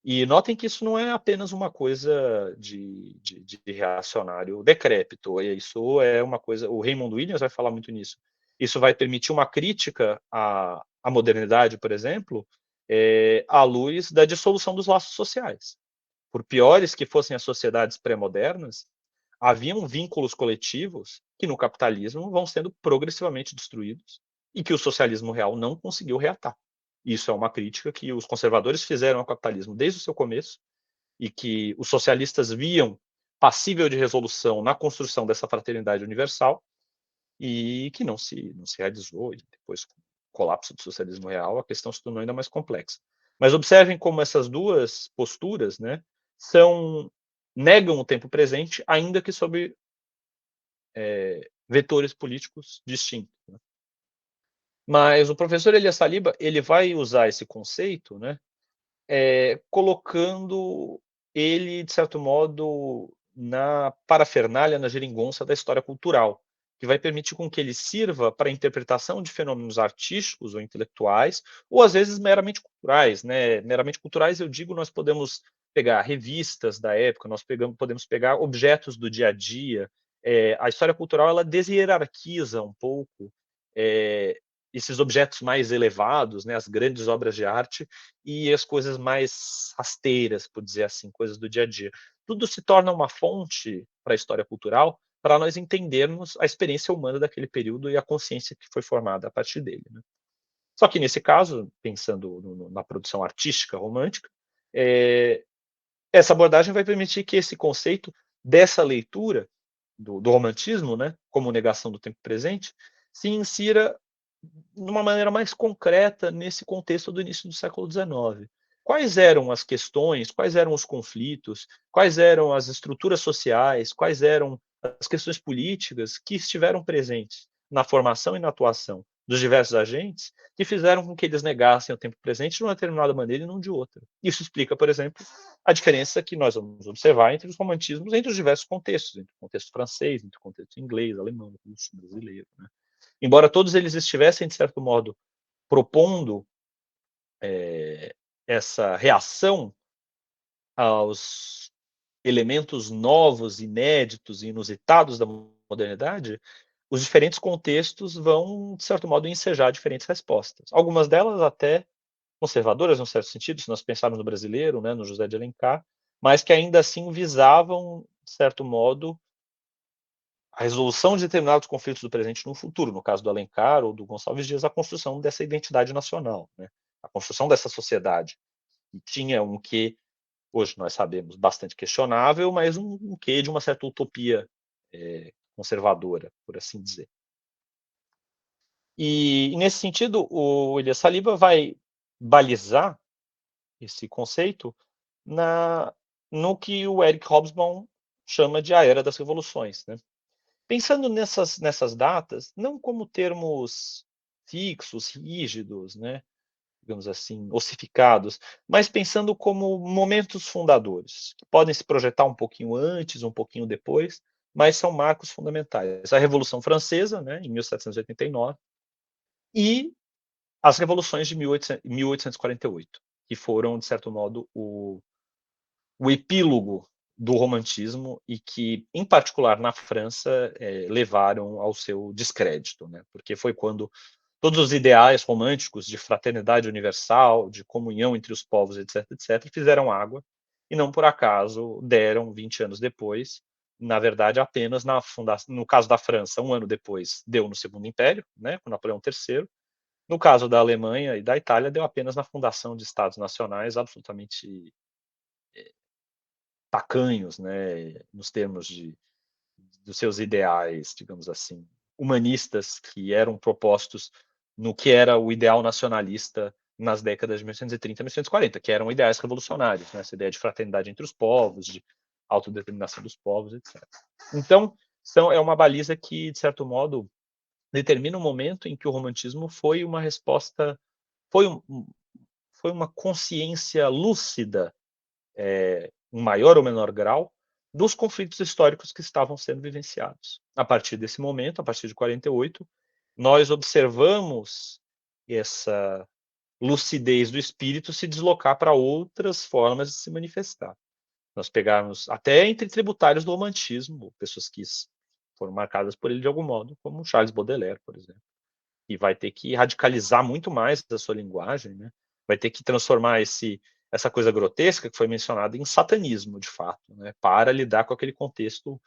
E notem que isso não é apenas uma coisa de reacionário decrépito. Isso é uma coisa. O Raymond Williams vai falar muito nisso. Isso vai permitir uma crítica à modernidade, por exemplo, à luz da dissolução dos laços sociais. Por piores que fossem as sociedades pré-modernas, haviam vínculos coletivos que no capitalismo vão sendo progressivamente destruídos e que o socialismo real não conseguiu reatar. Isso é uma crítica que os conservadores fizeram ao capitalismo desde o seu começo e que os socialistas viam passível de resolução na construção dessa fraternidade universal e que não se realizou. E depois, com o colapso do socialismo real, a questão se tornou ainda mais complexa. Mas observem como essas duas posturas, né, negam o tempo presente, ainda que sob vetores políticos distintos. Né? Mas o professor Elias Saliba ele vai usar esse conceito, né, colocando ele, de certo modo, na parafernália, na geringonça da história cultural, que vai permitir com que ele sirva para a interpretação de fenômenos artísticos ou intelectuais, ou às vezes meramente culturais. Né? Meramente culturais, eu digo, nós podemos pegar revistas da época, podemos pegar objetos do dia a dia. A história cultural ela deshierarquiza um pouco esses objetos mais elevados, né, as grandes obras de arte, e as coisas mais rasteiras, por dizer assim, coisas do dia a dia. Tudo se torna uma fonte para a história cultural para nós entendermos a experiência humana daquele período e a consciência que foi formada a partir dele. Né? Só que nesse caso, pensando na produção artística romântica, é, essa abordagem vai permitir que esse conceito dessa leitura do romantismo, né, como negação do tempo presente, se insira de uma maneira mais concreta nesse contexto do início do século XIX. Quais eram as questões, quais eram os conflitos, quais eram as estruturas sociais, quais eram as questões políticas que estiveram presentes na formação e na atuação dos diversos agentes que fizeram com que eles negassem o tempo presente de uma determinada maneira e não de outra. Isso explica, por exemplo, a diferença que nós vamos observar entre os romantismos, entre os diversos contextos, entre o contexto francês, entre o contexto inglês, alemão, brasileiro. Né? Embora todos eles estivessem, de certo modo, propondo essa reação aos elementos novos, inéditos e inusitados da modernidade, os diferentes contextos vão, de certo modo, ensejar diferentes respostas. Algumas delas até conservadoras, num certo sentido, se nós pensarmos no brasileiro, né, no José de Alencar, mas que ainda assim visavam, de certo modo, a resolução de determinados conflitos do presente no futuro, no caso do Alencar ou do Gonçalves Dias, a construção dessa identidade nacional, né, a construção dessa sociedade, que tinha um quê, hoje nós sabemos, bastante questionável, mas um quê de uma certa utopia conservadora, por assim dizer. E nesse sentido, o Elias Saliba vai balizar esse conceito na no que o Eric Hobsbawm chama de a era das revoluções, né. Pensando nessas datas, não como termos fixos, rígidos, né, digamos assim, ossificados, mas pensando como momentos fundadores, que podem se projetar um pouquinho antes, um pouquinho depois, mas são marcos fundamentais. A Revolução Francesa, né, em 1789, e as revoluções de 1848, que foram, de certo modo, o epílogo do romantismo e que, em particular na França, levaram ao seu descrédito, né? Porque foi quando todos os ideais românticos de fraternidade universal, de comunhão entre os povos, etc., etc., fizeram água e não por acaso deram 20 anos depois, na verdade, apenas na fundação, no caso da França, um ano depois, deu no Segundo Império, né, com Napoleão III. No caso da Alemanha e da Itália, deu apenas na fundação de estados nacionais absolutamente tacanhos, né, nos termos dos seus ideais, digamos assim, humanistas, que eram propostos no que era o ideal nacionalista nas décadas de 1830 e 1840, que eram ideais revolucionários, né, essa ideia de fraternidade entre os povos, de autodeterminação dos povos, etc. Então, é uma baliza que, de certo modo, determina o momento em que o romantismo foi uma resposta, foi, foi uma consciência lúcida, em maior ou menor grau, dos conflitos históricos que estavam sendo vivenciados. A partir desse momento, a partir de 48, nós observamos essa lucidez do espírito se deslocar para outras formas de se manifestar. Nós pegarmos até entre tributários do romantismo, pessoas que foram marcadas por ele de algum modo, como Charles Baudelaire, por exemplo, e vai ter que radicalizar muito mais a sua linguagem, né? Vai ter que transformar essa coisa grotesca que foi mencionada em satanismo, de fato, né? Para lidar com aquele contexto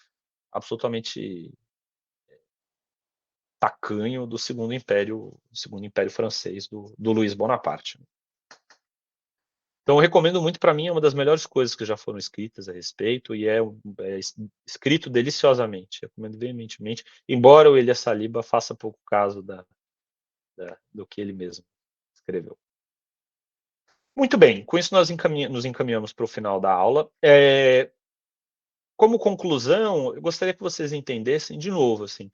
absolutamente tacanho do Segundo Império Francês do Luiz Bonaparte. Então, eu recomendo muito, para mim, é uma das melhores coisas que já foram escritas a respeito e é escrito deliciosamente. Recomendo veementemente, embora o Elias Saliba faça pouco caso do que ele mesmo escreveu. Muito bem, com isso nós nos encaminhamos para o final da aula. Como conclusão, eu gostaria que vocês entendessem de novo, assim,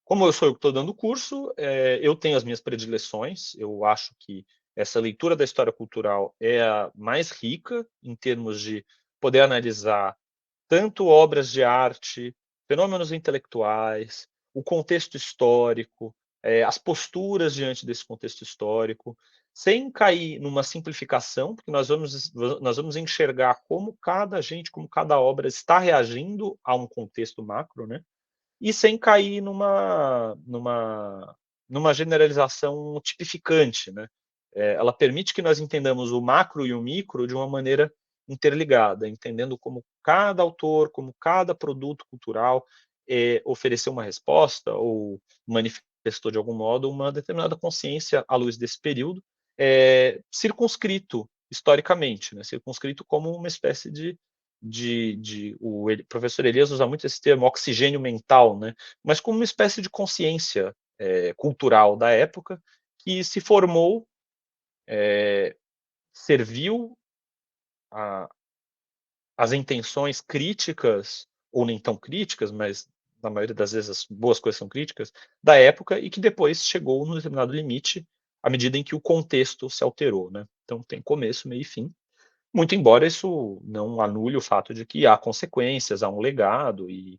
como eu sou eu que estou dando o curso, eu tenho as minhas predileções, eu acho que essa leitura da história cultural é a mais rica em termos de poder analisar tanto obras de arte, fenômenos intelectuais, o contexto histórico, as posturas diante desse contexto histórico, sem cair numa simplificação, porque nós vamos enxergar como cada gente, como cada obra está reagindo a um contexto macro, né? E sem cair numa generalização tipificante, né? Ela permite que nós entendamos o macro e o micro de uma maneira interligada, entendendo como cada autor, como cada produto cultural ofereceu uma resposta ou manifestou de algum modo uma determinada consciência à luz desse período, circunscrito historicamente, né? Circunscrito como uma espécie o professor Elias usa muito esse termo oxigênio mental, né? Mas como uma espécie de consciência cultural da época que se formou, serviu a, as intenções críticas, ou nem tão críticas, mas na maioria das vezes as boas coisas são críticas, da época e que depois chegou num determinado limite à medida em que o contexto se alterou, né. Então tem começo, meio e fim. Muito embora isso não anule o fato de que há consequências, há um legado e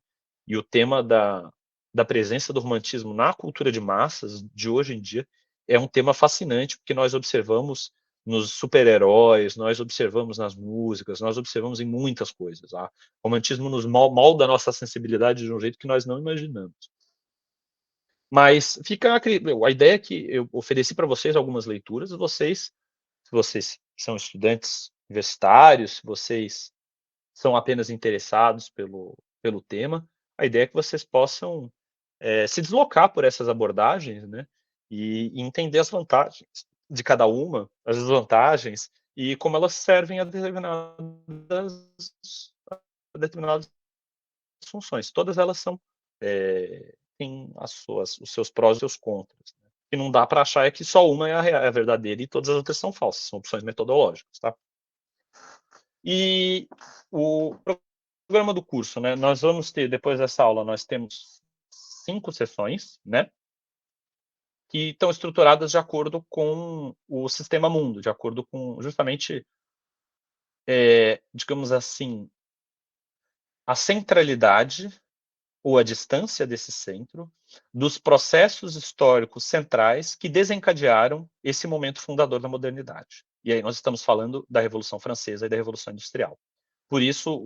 o tema da presença do romantismo na cultura de massas de hoje em dia é um tema fascinante, porque nós observamos nos super-heróis, nós observamos nas músicas, nós observamos em muitas coisas. O romantismo nos molda a nossa sensibilidade de um jeito que nós não imaginamos. Mas fica a ideia é que eu ofereci para vocês algumas leituras, vocês se vocês são estudantes universitários, se vocês são apenas interessados pelo tema, a ideia é que vocês possam, se deslocar por essas abordagens, né, e entender as vantagens de cada uma, as desvantagens e como elas servem a determinadas funções. Todas elas são, têm os seus prós e seus contras, né. O que não dá para achar é que só uma é a verdadeira e todas as outras são falsas, são opções metodológicas, tá. E o programa do curso, né, nós vamos ter depois dessa aula, nós temos 5 sessões, né, que estão estruturadas de acordo com o sistema mundo, de acordo com justamente, digamos assim, a centralidade ou a distância desse centro, dos processos históricos centrais que desencadearam esse momento fundador da modernidade. E aí nós estamos falando da Revolução Francesa e da Revolução Industrial. Por isso,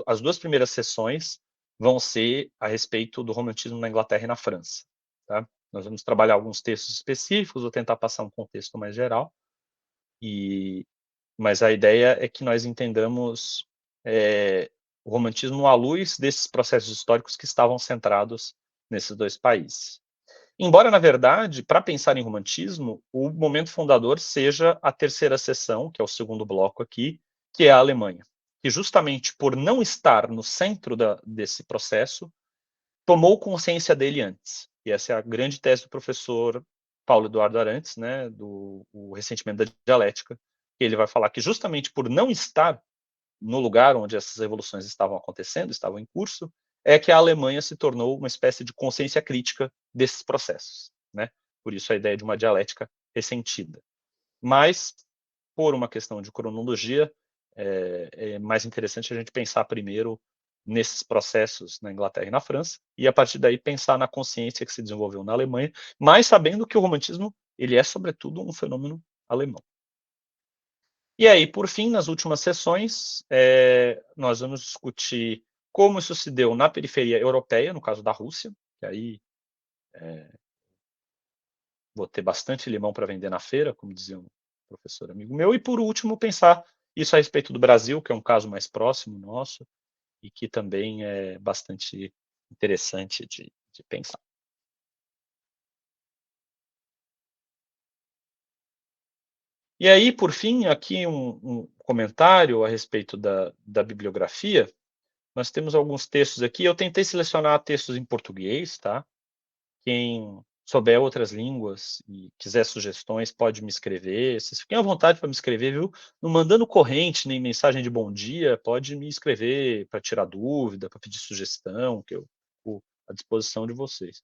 as 2 primeiras sessões vão ser a respeito do romantismo na Inglaterra e na França, tá. Nós vamos trabalhar alguns textos específicos, vou tentar passar um contexto mais geral, e mas a ideia é que nós entendamos, o romantismo à luz desses processos históricos que estavam centrados nesses 2 países. Embora, na verdade, para pensar em romantismo, o momento fundador seja a terceira seção, que é o segundo bloco aqui, que é a Alemanha, que justamente por não estar no centro desse processo, tomou consciência dele antes. E essa é a grande tese do professor Paulo Eduardo Arantes, né, do o Ressentimento da Dialética, que ele vai falar que justamente por não estar no lugar onde essas revoluções estavam acontecendo, estavam em curso, é que a Alemanha se tornou uma espécie de consciência crítica desses processos, né. Por isso a ideia de uma dialética ressentida. Mas, por uma questão de cronologia, é mais interessante a gente pensar primeiro nesses processos na Inglaterra e na França, e a partir daí pensar na consciência que se desenvolveu na Alemanha, mas sabendo que o romantismo, ele é sobretudo um fenômeno alemão. E aí, por fim, nas últimas sessões, nós vamos discutir como isso se deu na periferia europeia, no caso da Rússia, que aí vou ter bastante limão para vender na feira, como dizia um professor amigo meu. E por último, pensar isso a respeito do Brasil, que é um caso mais próximo nosso e que também é bastante interessante de pensar. E aí, por fim, aqui um comentário a respeito da bibliografia. Nós temos alguns textos aqui, eu tentei selecionar textos em português, tá. Quem souber outras línguas e quiser sugestões, pode me escrever. Vocês fiquem à vontade para me escrever, viu. Não mandando corrente, nem mensagem de bom dia, pode me escrever para tirar dúvida, para pedir sugestão, que eu fico à disposição de vocês.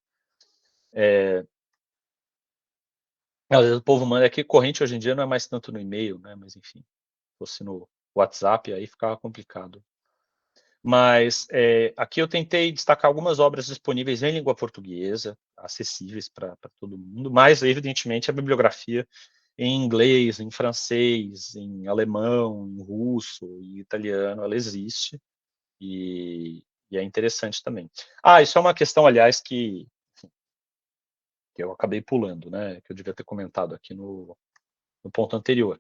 Às vezes o povo manda aqui corrente hoje em dia não é mais tanto no e-mail, né, mas enfim, se fosse no WhatsApp, aí ficava complicado. Mas, aqui eu tentei destacar algumas obras disponíveis em língua portuguesa, acessíveis para todo mundo, mas evidentemente a bibliografia em inglês, em francês, em alemão, em russo e italiano, ela existe, e é interessante também. Isso é uma questão aliás que eu acabei pulando, né, que eu devia ter comentado aqui no ponto anterior.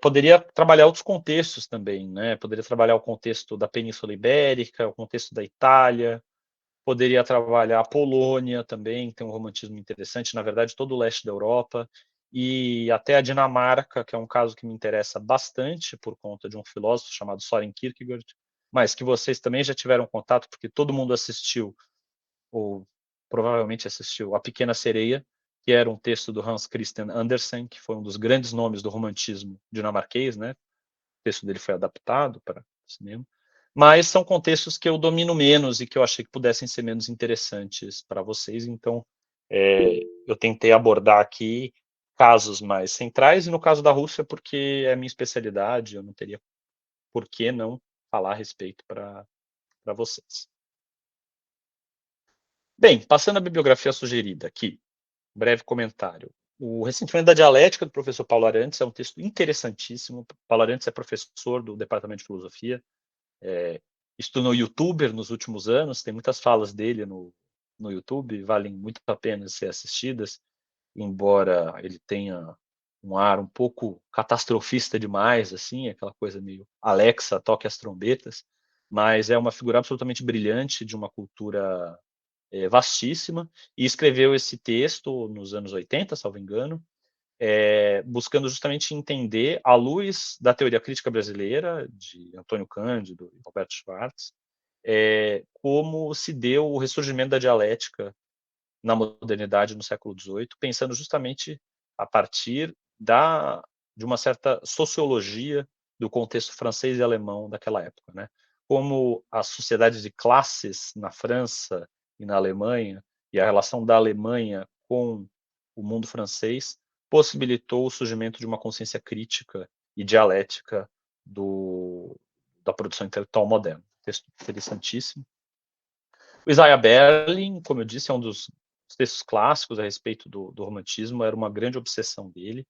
Poderia trabalhar outros contextos também, né, poderia trabalhar o contexto da Península Ibérica, o contexto da Itália, poderia trabalhar a Polônia também, tem um romantismo interessante, na verdade todo o leste da Europa, e até a Dinamarca, que é um caso que me interessa bastante por conta de um filósofo chamado Søren Kierkegaard, mas que vocês também já tiveram contato, porque todo mundo assistiu ou provavelmente assistiu A Pequena Sereia, que era um texto do Hans Christian Andersen, que foi um dos grandes nomes do romantismo dinamarquês, né. O texto dele foi adaptado para cinema. mas são contextos que eu domino menos e que eu achei que pudessem ser menos interessantes para vocês, então, eu tentei abordar aqui casos mais centrais, e no caso da Rússia, porque é a minha especialidade, eu não teria por que não falar a respeito para vocês. Bem, passando a bibliografia sugerida aqui, breve comentário. O Ressentimento da Dialética, do professor Paulo Arantes, é um texto interessantíssimo. Paulo Arantes é professor do Departamento de Filosofia, se tornou youtuber nos últimos anos, tem muitas falas dele no YouTube, valem muito a pena ser assistidas, embora ele tenha um ar um pouco catastrofista demais, assim, aquela coisa meio Alexa, toque as trombetas, mas é uma figura absolutamente brilhante, de uma cultura vastíssima, e escreveu esse texto nos anos 80, salvo engano, buscando justamente entender, à luz da teoria crítica brasileira, de Antônio Cândido e Roberto Schwartz, como se deu o ressurgimento da dialética na modernidade no século XVIII, pensando justamente a partir de uma certa sociologia do contexto francês e alemão daquela época, né? Como a sociedade de classes na França e na Alemanha, e a relação da Alemanha com o mundo francês, possibilitou o surgimento de uma consciência crítica e dialética da produção intelectual moderna. Texto interessantíssimo. O Isaiah Berlin, como eu disse, é um dos textos clássicos a respeito do romantismo, era uma grande obsessão dele.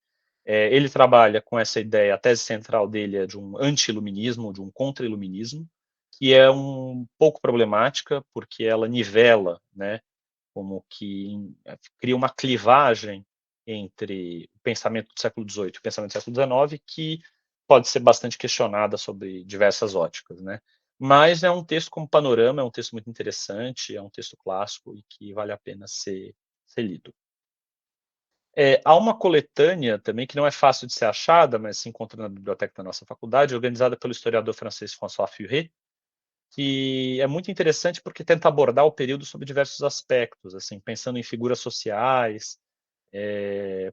Ele trabalha com essa ideia, a tese central dele é de um anti-iluminismo, de um contra-iluminismo, que é um pouco problemática, porque ela nivela, né, como que cria uma clivagem entre o pensamento do século XVIII e o pensamento do século XIX, que pode ser bastante questionada sobre diversas óticas, né? Mas é um texto como panorama, é um texto muito interessante, é um texto clássico e que vale a pena ser lido. Há uma coletânea também que não é fácil de ser achada, mas se encontra na biblioteca da nossa faculdade, organizada pelo historiador francês François Furet, que é muito interessante porque tenta abordar o período sob diversos aspectos, assim, pensando em figuras sociais,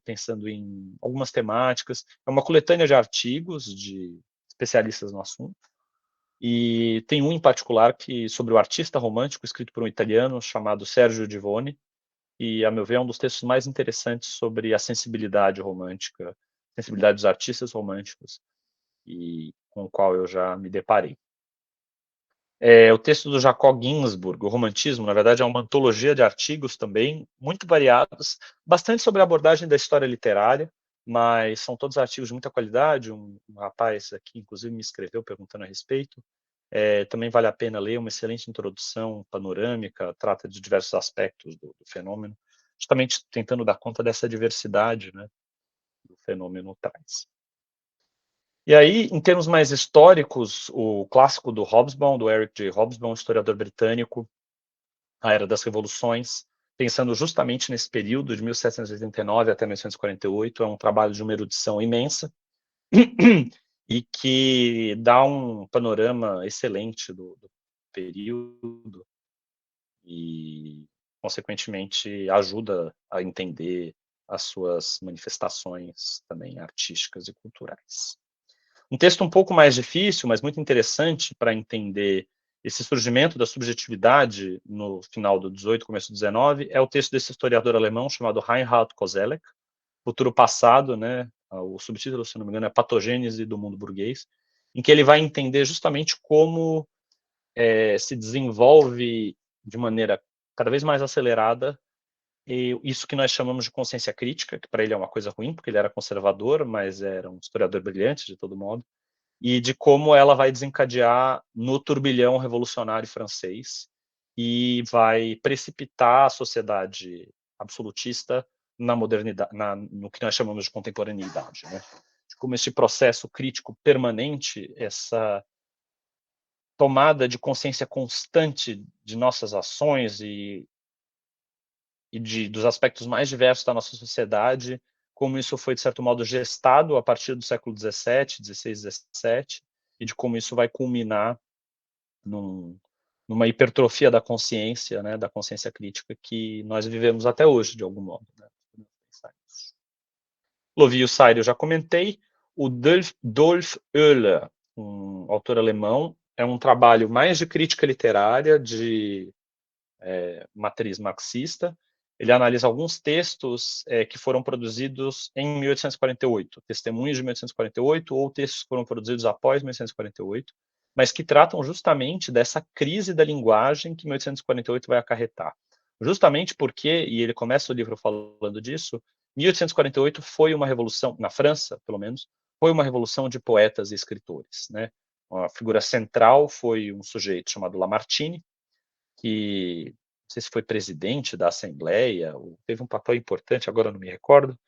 pensando em algumas temáticas. É uma coletânea de artigos de especialistas no assunto, e tem um em particular que sobre o artista romântico, escrito por um italiano chamado Sergio Divone, e, a meu ver, é um dos textos mais interessantes sobre a sensibilidade romântica, sensibilidade dos artistas românticos, e com o qual eu já me deparei. O texto do Jacob Ginsburg, o Romantismo, na verdade, é uma antologia de artigos também, muito variados, bastante sobre a abordagem da história literária, mas são todos artigos de muita qualidade. Um rapaz aqui, inclusive, me escreveu perguntando a respeito. Também vale a pena ler, uma excelente introdução panorâmica, trata de diversos aspectos do fenômeno, justamente tentando dar conta dessa diversidade, né, que o fenômeno traz. E aí, em termos mais históricos, o clássico do Hobsbawm, do Eric J. Hobsbawm, historiador britânico, A Era das Revoluções, pensando justamente nesse período de 1789 até 1948, é um trabalho de uma erudição imensa e que dá um panorama excelente do período e, consequentemente, ajuda a entender as suas manifestações também artísticas e culturais. Um texto um pouco mais difícil, mas muito interessante para entender esse surgimento da subjetividade no final do 18, começo do 19, é o texto desse historiador alemão chamado Reinhard Koselleck, Futuro Passado, né? O subtítulo, se não me engano, é Patogênese do Mundo Burguês, em que ele vai entender justamente como se desenvolve de maneira cada vez mais acelerada e isso que nós chamamos de consciência crítica, que para ele é uma coisa ruim, porque ele era conservador, mas era um historiador brilhante, de todo modo, e de como ela vai desencadear no turbilhão revolucionário francês e vai precipitar a sociedade absolutista na modernidade, no que nós chamamos de contemporaneidade, né? De como esse processo crítico permanente, essa tomada de consciência constante de nossas ações e dos aspectos mais diversos da nossa sociedade, como isso foi, de certo modo, gestado a partir do século XVII, XVI, XVII, e de como isso vai culminar numa hipertrofia da consciência, né, da consciência crítica, que nós vivemos até hoje, de algum modo. Né? Lovio Sayre, eu já comentei. O Dolf Oehler, um autor alemão, é um trabalho mais de crítica literária, de matriz marxista. Ele analisa alguns textos que foram produzidos em 1848, testemunhos de 1848 ou textos que foram produzidos após 1848, mas que tratam justamente dessa crise da linguagem que 1848 vai acarretar. Justamente porque, e ele começa o livro falando disso, 1848 foi uma revolução, na França, pelo menos, foi uma revolução de poetas e escritores, né? A figura central foi um sujeito chamado Lamartine, que não sei se foi presidente da Assembleia, ou teve um papel importante, agora não me recordo,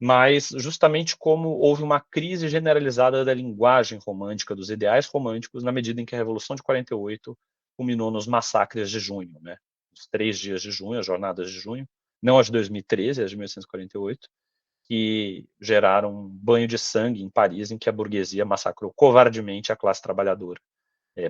mas justamente como houve uma crise generalizada da linguagem romântica, dos ideais românticos, na medida em que a Revolução de 48 culminou nos massacres de junho, né? Os 3 dias de junho, as jornadas de junho, não as de 2013, as de 1848, que geraram um banho de sangue em Paris, em que a burguesia massacrou covardemente a classe trabalhadora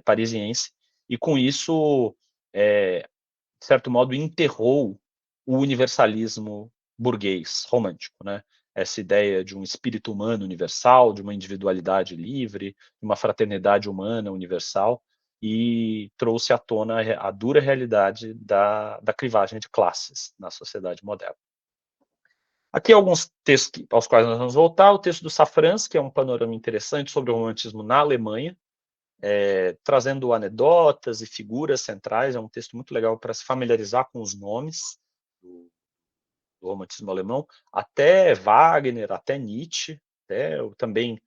parisiense, e com isso de certo modo, enterrou o universalismo burguês romântico, né? Essa ideia de um espírito humano universal, de uma individualidade livre, de uma fraternidade humana universal, e trouxe à tona a dura realidade da clivagem de classes na sociedade moderna. Aqui alguns textos aos quais nós vamos voltar. O texto do Safrans, que é um panorama interessante sobre o romantismo na Alemanha, trazendo anedotas e figuras centrais. É um texto muito legal para se familiarizar com os nomes do romantismo alemão, até Wagner, até Nietzsche, também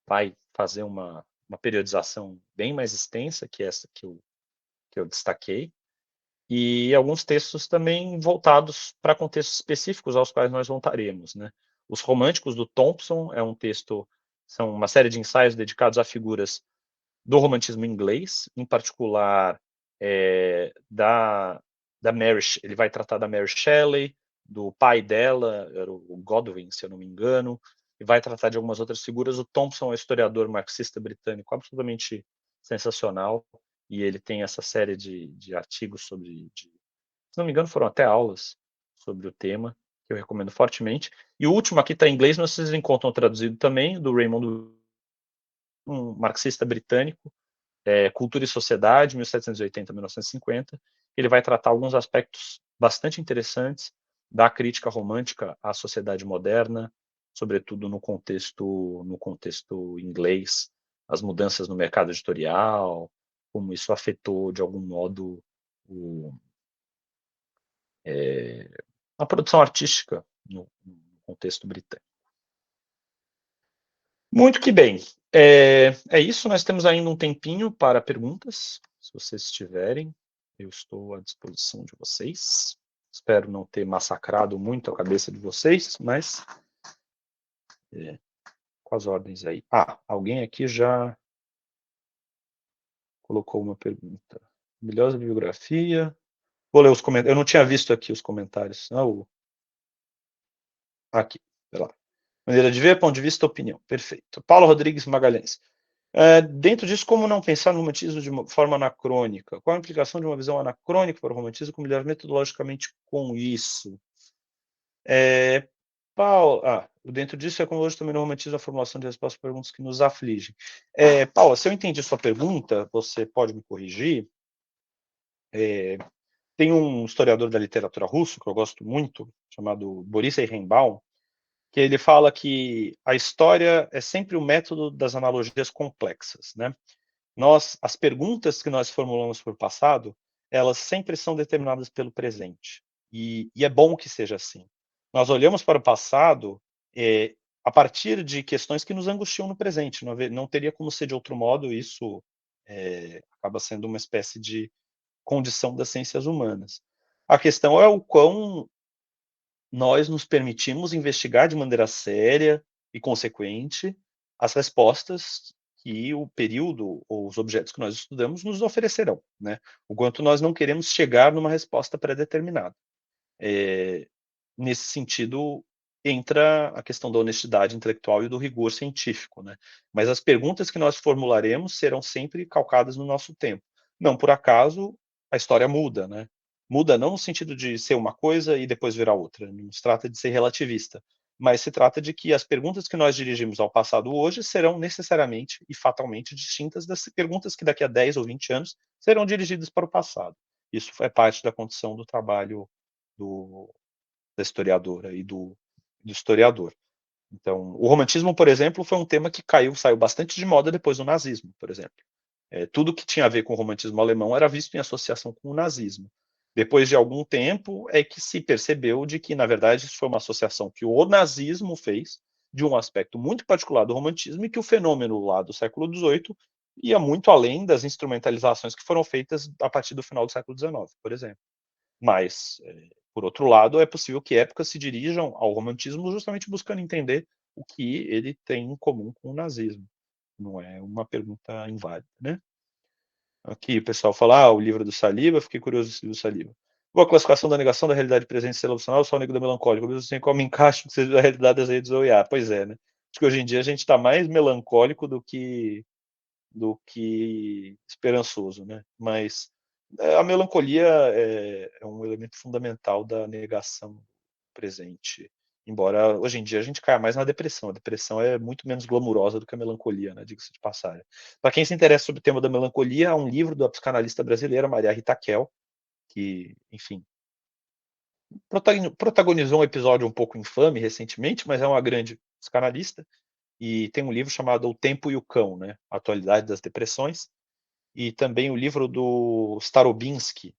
vai fazer uma periodização bem mais extensa que essa que eu destaquei, e alguns textos também voltados para contextos específicos aos quais nós voltaremos, né? Os Românticos, do Thompson, é um texto, são uma série de ensaios dedicados a figuras do romantismo inglês, em particular da Mary, ele vai tratar da Mary Shelley, do pai dela, era o Godwin, se eu não me engano, e vai tratar de algumas outras figuras. O Thompson é um historiador marxista britânico absolutamente sensacional, e ele tem essa série de artigos sobre, se não me engano, foram até aulas sobre o tema, que eu recomendo fortemente. E o último aqui está em inglês, mas vocês encontram traduzido também, do Raymond, um marxista britânico, Cultura e Sociedade, 1780-1950. Ele vai tratar alguns aspectos bastante interessantes da crítica romântica à sociedade moderna, sobretudo no contexto inglês, as mudanças no mercado editorial, como isso afetou, de algum modo, a produção artística no contexto britânico. Muito que bem. É isso, nós temos ainda um tempinho para perguntas, se vocês tiverem. Eu estou à disposição de vocês. Espero não ter massacrado muito a cabeça de vocês, mas com as ordens aí. Alguém aqui já colocou uma pergunta. Brilhosa bibliografia. Vou ler os comentários. Eu não tinha visto aqui os comentários. Aqui, pera lá. Maneira de ver, ponto de vista, opinião. Perfeito. Paulo Rodrigues Magalhães. Dentro disso, como não pensar no romantismo de uma forma anacrônica? Qual a implicação de uma visão anacrônica para o romantismo, como lidar metodologicamente com isso? Paulo, dentro disso é como hoje também no romantismo a formulação de respostas para perguntas que nos afligem. Paulo, se eu entendi sua pergunta, você pode me corrigir. Tem um historiador da literatura russo, que eu gosto muito, chamado Boris Eichenbaum, que ele fala que a história é sempre o método das analogias complexas, né? As perguntas que nós formulamos para o passado, elas sempre são determinadas pelo presente. E é bom que seja assim. Nós olhamos para o passado a partir de questões que nos angustiam no presente. Não teria como ser de outro modo, isso acaba sendo uma espécie de condição das ciências humanas. A questão é o quão nós nos permitimos investigar de maneira séria e consequente as respostas que o período ou os objetos que nós estudamos nos oferecerão, né? O quanto nós não queremos chegar numa resposta pré-determinada. Nesse sentido, entra a questão da honestidade intelectual e do rigor científico, né? Mas as perguntas que nós formularemos serão sempre calcadas no nosso tempo. Não por acaso a história muda, né? Muda não no sentido de ser uma coisa e depois virar outra. Não se trata de ser relativista, mas se trata de que as perguntas que nós dirigimos ao passado hoje serão necessariamente e fatalmente distintas das perguntas que daqui a 10 ou 20 anos serão dirigidas para o passado. Isso é parte da condição do trabalho do da historiadora e do historiador. Então, o romantismo, por exemplo, foi um tema que saiu bastante de moda depois do nazismo, por exemplo. Tudo que tinha a ver com o romantismo alemão era visto em associação com o nazismo. Depois de algum tempo é que se percebeu de que, na verdade, isso foi uma associação que o nazismo fez de um aspecto muito particular do romantismo e que o fenômeno lá do século XVIII ia muito além das instrumentalizações que foram feitas a partir do final do século XIX, por exemplo. Mas, por outro lado, é possível que épocas se dirijam ao romantismo justamente buscando entender o que ele tem em comum com o nazismo. Não é uma pergunta inválida, né? Aqui o pessoal fala, o livro do Saliba, fiquei curioso desse livro do Saliba. Boa classificação da negação da realidade presente ser emocional, só o nego da melancólica, mesmo assim, como encaixe que seja a realidade das redes ou IA. Pois é, né? Acho que hoje em dia a gente está mais melancólico do que esperançoso, né? Mas a melancolia é um elemento fundamental da negação presente. Embora hoje em dia a gente caia mais na depressão. A depressão é muito menos glamurosa do que a melancolia, né? Diga-se de passagem. Para quem se interessa sobre o tema da melancolia, há um livro da psicanalista brasileira Maria Rita Kell, que, enfim, protagonizou um episódio um pouco infame recentemente, mas é uma grande psicanalista. E tem um livro chamado O Tempo e o Cão, né? A Atualidade das Depressões. E também o livro do Starobinski,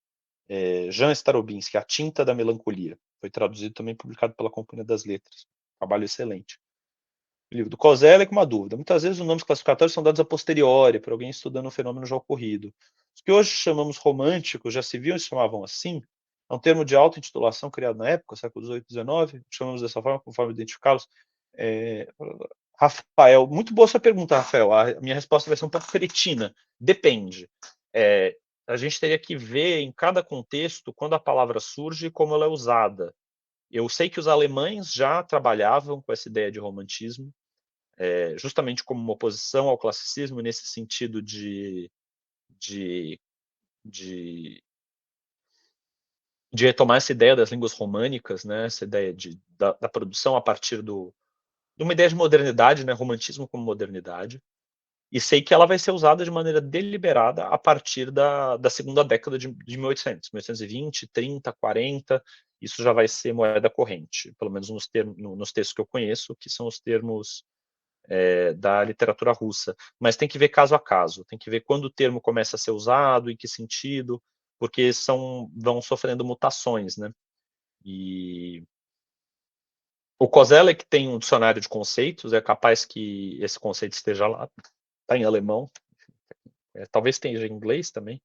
Jan Starobinski, A Tinta da Melancolia. Foi traduzido também publicado pela Companhia das Letras. Trabalho excelente. O livro do Kozelek, uma dúvida. Muitas vezes os nomes classificatórios são dados a posteriori, por alguém estudando um fenômeno já ocorrido. Os que hoje chamamos românticos já se viam e se chamavam assim? É um termo de auto-intitulação criado na época, século XVIII e XIX? Chamamos dessa forma, conforme identificá-los? É, Rafael, muito boa sua pergunta, Rafael. A minha resposta vai ser um pouco cretina. Depende. A gente teria que ver em cada contexto quando a palavra surge e como ela é usada. Eu sei que os alemães já trabalhavam com essa ideia de romantismo, justamente como uma oposição ao classicismo, nesse sentido de, de, de retomar essa ideia das línguas românicas, né? Essa ideia da produção a partir de uma ideia de modernidade, né? Romantismo como modernidade. E sei que ela vai ser usada de maneira deliberada a partir da segunda década de 1800, 1820, 30, 40, isso já vai ser moeda corrente, pelo menos nos textos que eu conheço, que são os termos da literatura russa. Mas tem que ver caso a caso, tem que ver quando o termo começa a ser usado, em que sentido, porque vão sofrendo mutações, né? E o Kozelek tem um dicionário de conceitos, é capaz que esse conceito esteja lá, está em alemão, talvez esteja em inglês também,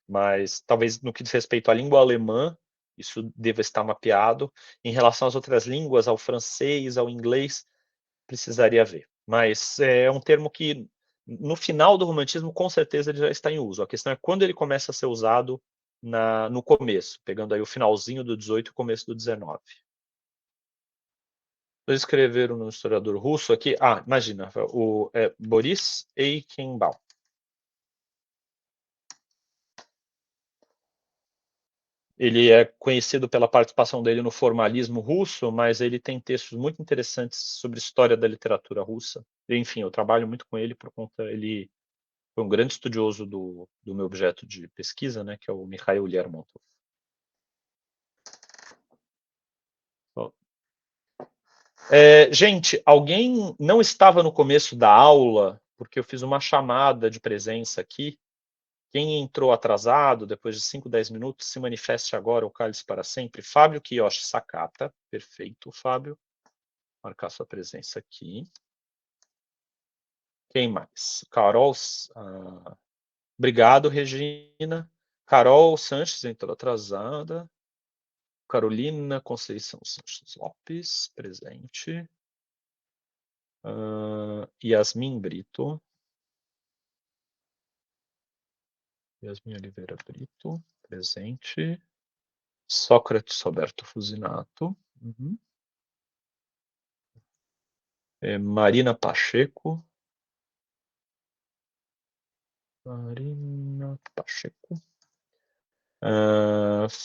mas talvez no que diz respeito à língua alemã, isso deva estar mapeado. Em relação às outras línguas, ao francês, ao inglês, precisaria ver. Mas é um termo que, no final do romantismo, com certeza ele já está em uso. A questão é quando ele começa a ser usado no começo, pegando aí o finalzinho do 18 e o começo do 19. Vou escrever um historiador russo aqui. Imagina, Boris Eichenbaum. Ele é conhecido pela participação dele no formalismo russo, mas ele tem textos muito interessantes sobre história da literatura russa. Enfim, eu trabalho muito com ele por conta, ele foi um grande estudioso do meu objeto de pesquisa, né, que é o Mikhail Lermontov. Gente, alguém não estava no começo da aula, porque eu fiz uma chamada de presença aqui. Quem entrou atrasado, depois de 5, 10 minutos, se manifeste agora ou cale-se para sempre. Fábio Kiyoshi Sakata. Perfeito, Fábio. Marcar sua presença aqui. Quem mais? Carol. Obrigado, Regina. Carol Sanches entrou atrasada. Carolina Conceição Sanches Lopes, presente. Yasmin Brito. Yasmin Oliveira Brito, presente. Sócrates Roberto Fusinato. Uhum. Marina Pacheco. Marina Pacheco.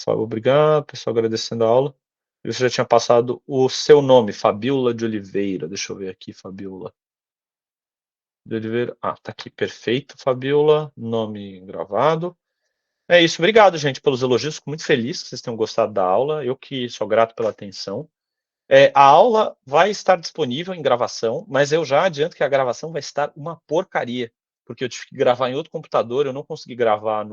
Obrigado, pessoal, agradecendo a aula. Eu já tinha passado o seu nome, Fabiola de Oliveira. Deixa eu ver aqui, Fabiola de Oliveira. Ah, tá aqui, perfeito, Fabiola. Nome gravado. É isso, obrigado, gente, pelos elogios. Fico muito feliz que vocês tenham gostado da aula. Eu que sou grato pela atenção. A aula vai estar disponível em gravação, mas eu já adianto que a gravação vai estar uma porcaria, porque eu tive que gravar em outro computador, eu não consegui gravar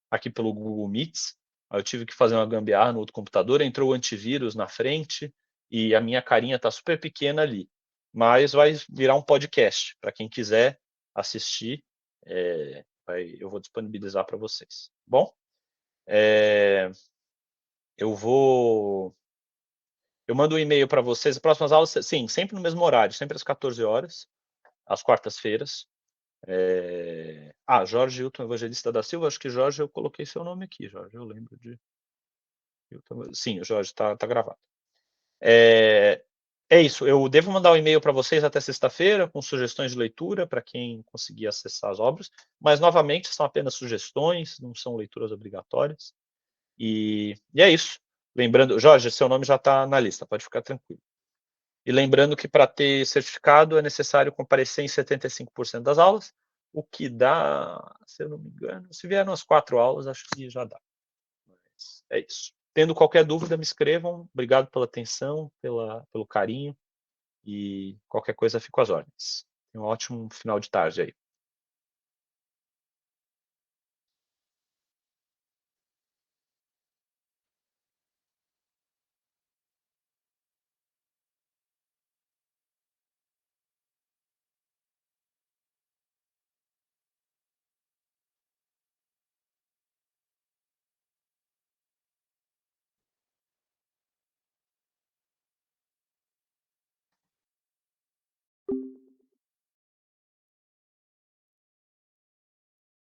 aqui pelo Google Meets, aí eu tive que fazer uma gambiarra no outro computador, entrou o antivírus na frente e a minha carinha está super pequena ali. Mas vai virar um podcast, para quem quiser assistir, eu vou disponibilizar para vocês. Bom, eu vou eu mando um e-mail para vocês. As próximas aulas, sim, sempre no mesmo horário, sempre às 14 horas, às quartas-feiras. Jorge Hilton Evangelista da Silva, acho que Jorge, eu coloquei seu nome aqui, Jorge, eu lembro de. Sim, o Jorge está gravado. É isso, eu devo mandar um e-mail para vocês até sexta-feira, com sugestões de leitura para quem conseguir acessar as obras, mas novamente são apenas sugestões, não são leituras obrigatórias. E é isso. Lembrando, Jorge, seu nome já está na lista, pode ficar tranquilo. E lembrando que para ter certificado é necessário comparecer em 75% das aulas, o que dá, se eu não me engano, se vier umas 4 aulas, acho que já dá. Mas é isso. Tendo qualquer dúvida, me escrevam. Obrigado pela atenção, pelo carinho. E qualquer coisa, fico às ordens. Um ótimo final de tarde aí.